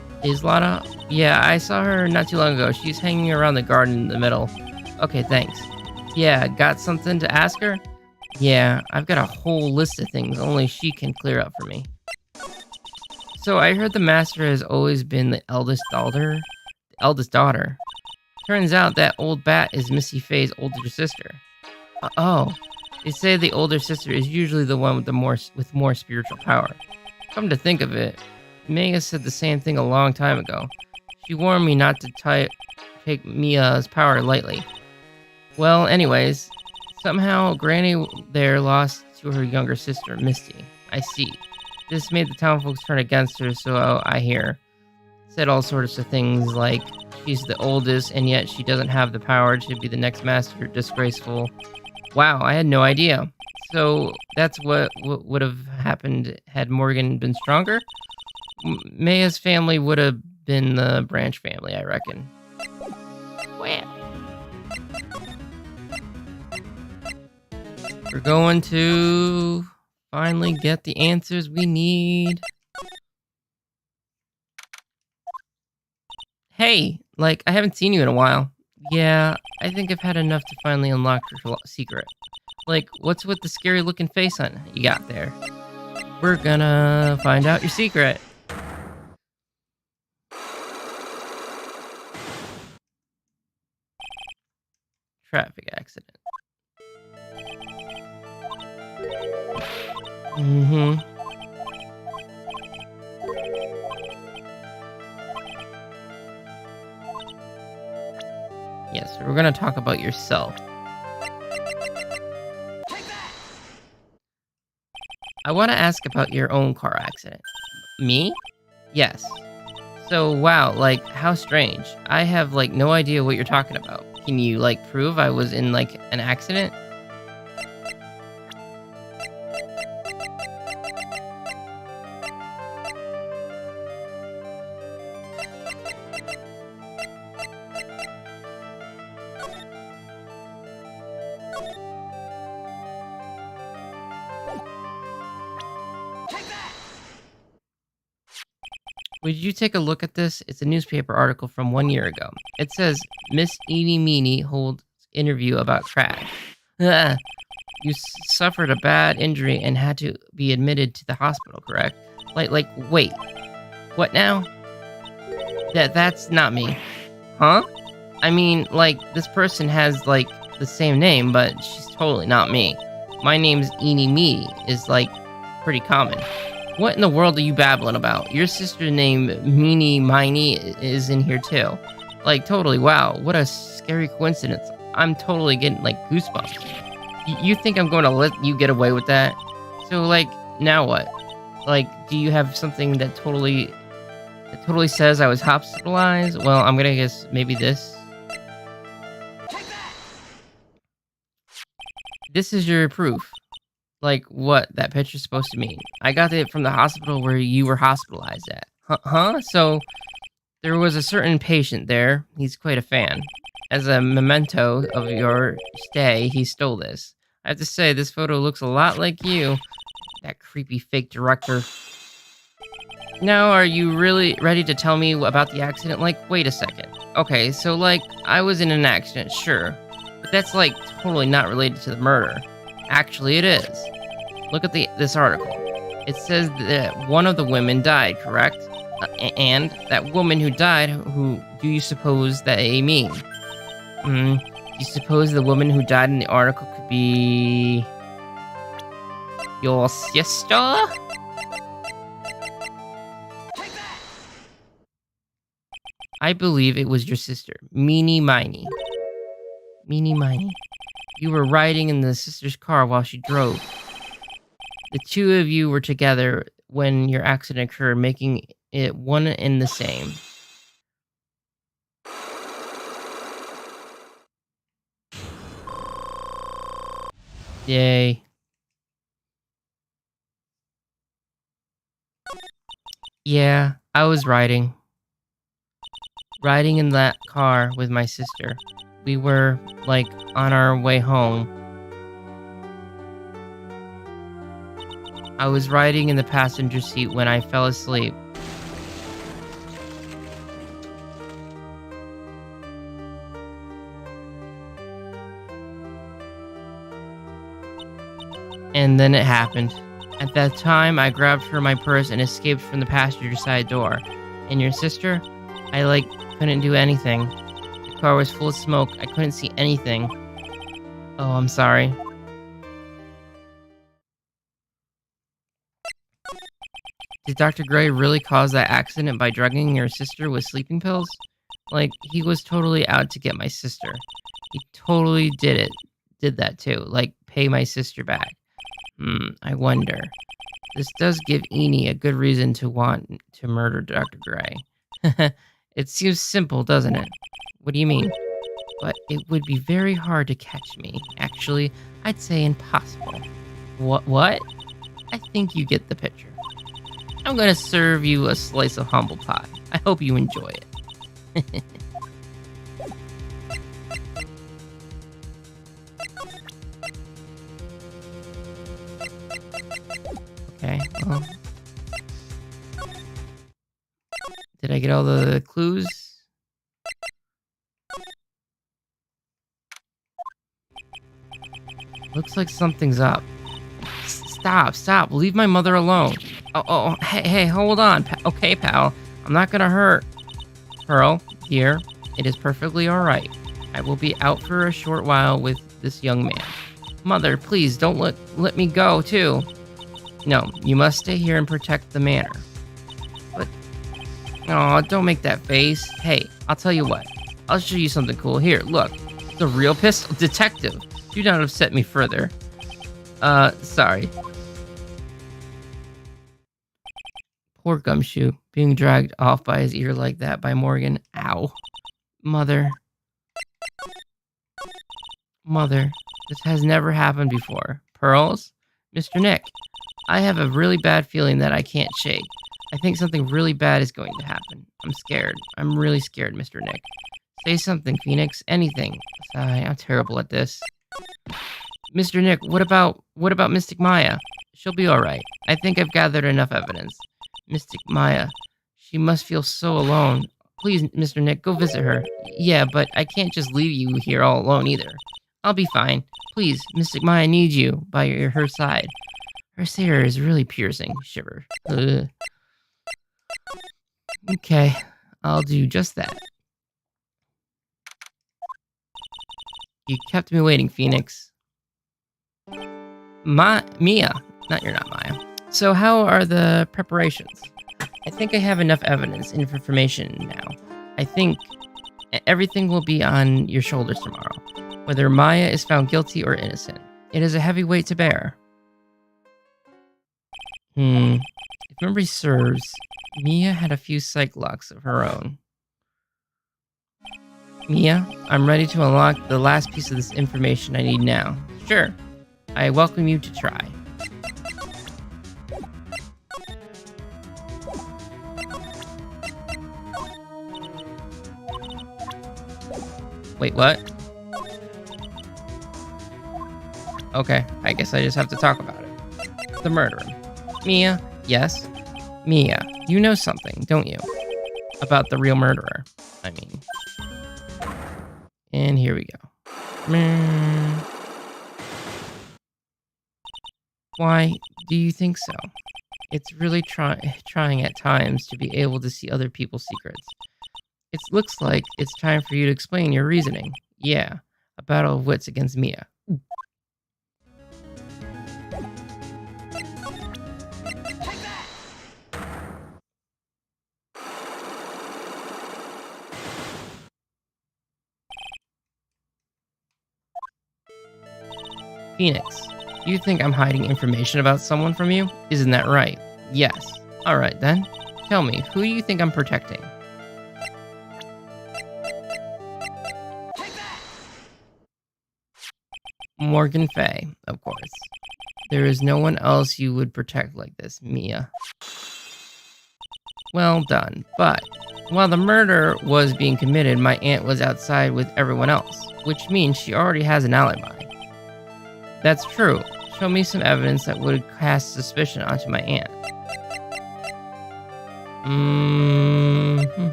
Lana? Yeah, I saw her not too long ago. She's hanging around the garden in the middle. Okay, thanks. Yeah, got something to ask her? Yeah, I've got a whole list of things only she can clear up for me. So I heard the master has always been the eldest daughter. Turns out that old bat is Missy Faye's older sister. Oh, they say the older sister is usually the one with more spiritual power. Come to think of it, Maya said the same thing a long time ago. She warned me not to take Mia's power lightly. Well, anyways, somehow Granny there lost to her younger sister, Misty. I see. This made the town folks turn against her, so I hear. said all sorts of things like she's the oldest and yet she doesn't have the power to be the next master. Disgraceful. Wow, I had no idea. So that's what would have happened had Morgan been stronger? Maya's family would have been the Branch family, I reckon. Well, we're going to finally get the answers we need. Hey, like, I haven't seen you in a while. Yeah, I think I've had enough to finally unlock your secret. Like, what's with the scary looking face on you got there? We're gonna find out your secret. Traffic accident. Mm-hmm. Yes, we're gonna talk about yourself. I want to ask about your own car accident. Me? Yes. So, wow, like, how strange. I have, like, no idea what you're talking about. Can you, like, prove I was in, like, an accident? Would you take a look at this? It's a newspaper article from 1 year ago. It says, Miss Eenie Meenie holds interview about crash. Ah, you suffered a bad injury and had to be admitted to the hospital, correct? Wait. What now? That's not me. Huh? I mean, like, this person has, like, the same name, but she's totally not me. My name's Eenie Meenie, is, like, pretty common. What in the world are you babbling about? Your sister named Meenie Miney is in here too. Like, totally, wow, what a scary coincidence. I'm totally getting, like, goosebumps. You think I'm going to let you get away with that? So, like, now what? Like, do you have something that totally says I was hospitalized? Well, I'm gonna guess maybe this. This is your proof. Like, what that picture's supposed to mean. I got it from the hospital where you were hospitalized at. Huh? So, there was a certain patient there. He's quite a fan. As a memento of your stay, he stole this. I have to say, this photo looks a lot like you. That creepy fake director. Now, are you really ready to tell me about the accident? Like, wait a second. Okay, so, like, I was in an accident, sure. But that's, like, totally not related to the murder. Actually, it is. Look at this article. It says that one of the women died, correct? And that woman who died, who do you suppose they mean? Do you suppose the woman who died in the article could be your sister? I believe it was your sister, Meenie Miney. Meenie Miney. You were riding in the sister's car while she drove. The two of you were together when your accident occurred, making it one and the same. Yay. Yeah, I was riding in that car with my sister. We were, like, on our way home. I was riding in the passenger seat when I fell asleep. And then it happened. At that time, I grabbed her my purse and escaped from the passenger side door. And your sister? I, like, couldn't do anything. The car was full of smoke. I couldn't see anything. Oh, I'm sorry. Did Dr. Gray really cause that accident by drugging your sister with sleeping pills? Like, he was totally out to get my sister. He totally did that too. Like, pay my sister back. I wonder. This does give Eenie a good reason to want to murder Dr. Gray. It seems simple, doesn't it? What do you mean? But it would be very hard to catch me. Actually, I'd say impossible. What? I think you get the picture. I'm gonna serve you a slice of humble pie. I hope you enjoy it. Okay, well. Did I get all the clues? Looks like something's up. Stop. Leave my mother alone. Hey, hold on. Okay, pal. I'm not gonna hurt. Pearl, dear, it is perfectly alright. I will be out for a short while with this young man. Mother, please don't let me go, too. No, you must stay here and protect the manor. But, oh, don't make that face. Hey, I'll tell you what. I'll show you something cool. Here, look. It's a real pistol. Detective, do not upset me further. Sorry. Poor Gumshoe, being dragged off by his ear like that by Morgan. Ow. Mother, this has never happened before. Pearls? Mr. Nick, I have a really bad feeling that I can't shake. I think something really bad is going to happen. I'm scared. I'm really scared, Mr. Nick. Say something, Phoenix. Anything. Sigh, I'm terrible at this. Mr. Nick, what about Mystic Maya? She'll be alright. I think I've gathered enough evidence. Mystic Maya. She must feel so alone. Please, Mr. Nick, go visit her. Yeah, but I can't just leave you here all alone either. I'll be fine. Please, Mystic Maya needs you by her side. Her stare is really piercing. Shiver. Ugh. Okay, I'll do just that. You kept me waiting, Phoenix. Mia. You're not Maya. So how are the preparations? I think I have enough evidence and information now. I think everything will be on your shoulders tomorrow, whether Maya is found guilty or innocent. It is a heavy weight to bear. If memory serves, Mia had a few psych locks of her own. Mia, I'm ready to unlock the last piece of this information I need now. Sure. I welcome you to try. Wait, what? Okay, I guess I just have to talk about it. The murderer. Mia, yes? Mia, you know something, don't you? About the real murderer, I mean. And here we go. Why do you think so? It's really trying at times to be able to see other people's secrets. It looks like it's time for you to explain your reasoning. Yeah, a battle of wits against Mia. Ooh. Phoenix, you think I'm hiding information about someone from you? Isn't that right? Yes. Alright then. Tell me, who do you think I'm protecting? Morgan Fay, of course. There is no one else you would protect like this, Mia. Well done, but while the murder was being committed, my aunt was outside with everyone else, which means she already has an alibi. That's true. Show me some evidence that would cast suspicion onto my aunt.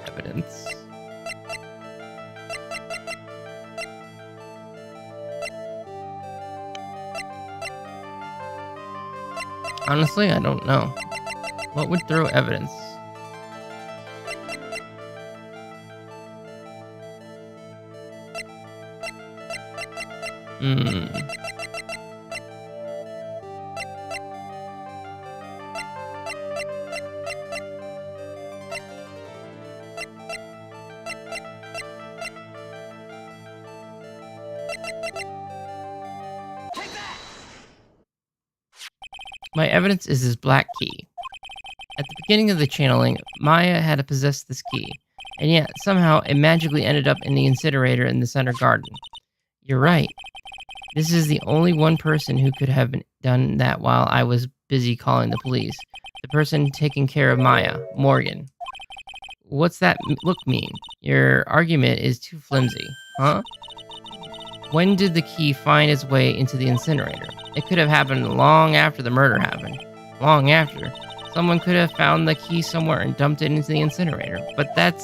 Evidence. Honestly, I don't know. What would throw evidence? My evidence is this black key. At the beginning of the channeling, Maya had possessed this key, and yet somehow it magically ended up in the incinerator in the center garden. You're right. This is the only one person who could have done that while I was busy calling the police. The person taking care of Maya, Morgan. What's that look mean? Your argument is too flimsy, huh? When did the key find its way into the incinerator? It could have happened long after the murder happened. Long after. Someone could have found the key somewhere and dumped it into the incinerator. But that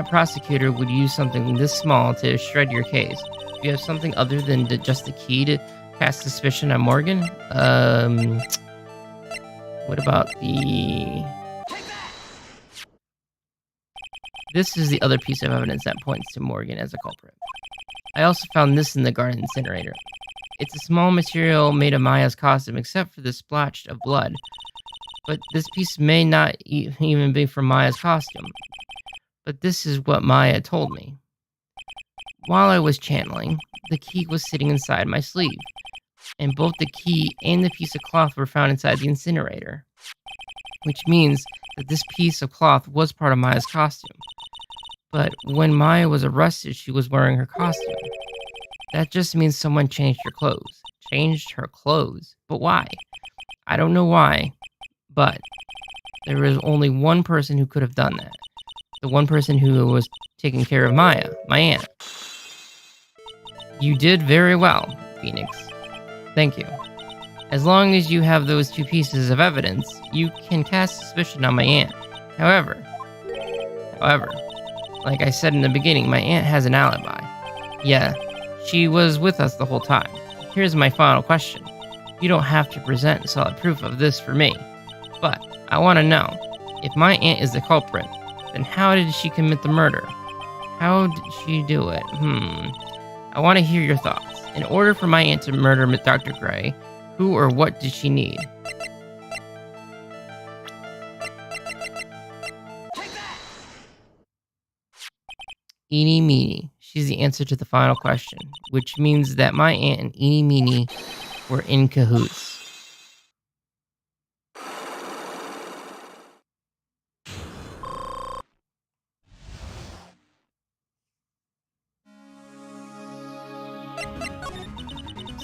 prosecutor would use something this small to shred your case. Do you have something other than just the key to cast suspicion on Morgan? What about the... This is the other piece of evidence that points to Morgan as a culprit. I also found this in the garden incinerator. It's a small material made of Maya's costume, except for the splotch of blood. But this piece may not even be from Maya's costume. But this is what Maya told me. While I was channeling, the key was sitting inside my sleeve, and both the key and the piece of cloth were found inside the incinerator. Which means that this piece of cloth was part of Maya's costume. But when Maya was arrested, she was wearing her costume. That just means someone changed her clothes. Changed her clothes? But why? I don't know why, but there is only one person who could have done that. The one person who was taking care of Maya, my aunt. You did very well, Phoenix. Thank you. As long as you have those two pieces of evidence, you can cast suspicion on my aunt. However, like I said in the beginning, my aunt has an alibi. Yeah, she was with us the whole time. Here's my final question. You don't have to present solid proof of this for me, but I want to know, if my aunt is the culprit, then how did she commit the murder? How did she do it? I want to hear your thoughts. In order for my aunt to murder Dr. Gray, who or what did she need? Eenie Meenie. She's the answer to the final question, which means that my aunt and Eenie Meenie were in cahoots.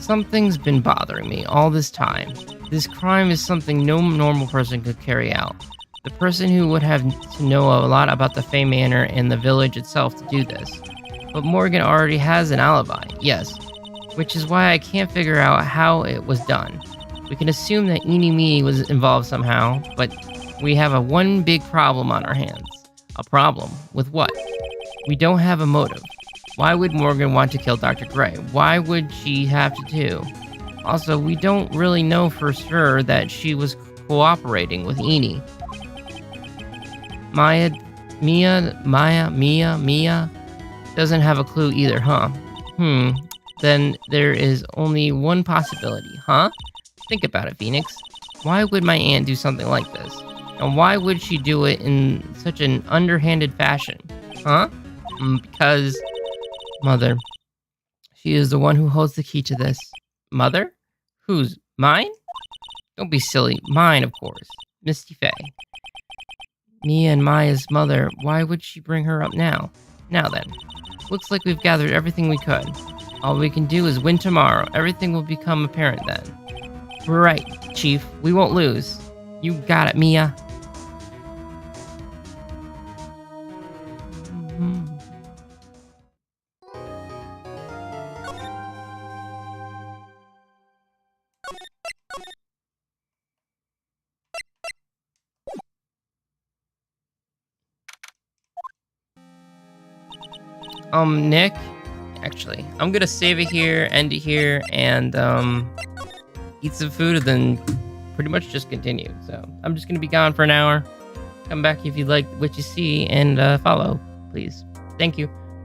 Something's been bothering me all this time. This crime is something no normal person could carry out. The person who would have to know a lot about the Fey Manor and the village itself to do this. But Morgan already has an alibi, yes. Which is why I can't figure out how it was done. We can assume that Eenie Meenie was involved somehow, but we have one big problem on our hands. A problem? With what? We don't have a motive. Why would Morgan want to kill Dr. Gray? Why would she have to do? Also, we don't really know for sure that she was cooperating with Eenie. Mia doesn't have a clue either, huh? Then there is only one possibility, huh? Think about it, Phoenix. Why would my aunt do something like this? And why would she do it in such an underhanded fashion? Huh? Because... Mother. She is the one who holds the key to this. Mother? Whose? Mine? Don't be silly. Mine, of course. Misty Fey. Mia and Maya's mother, why would she bring her up now? Now then. Looks like we've gathered everything we could. All we can do is win tomorrow. Everything will become apparent then. Right, Chief. We won't lose. You got it, Mia. Nick, actually, I'm gonna save it here, end it here, and eat some food, and then pretty much just continue. So I'm just gonna be gone for an hour. Come back if you like what you see, and follow, please. Thank you.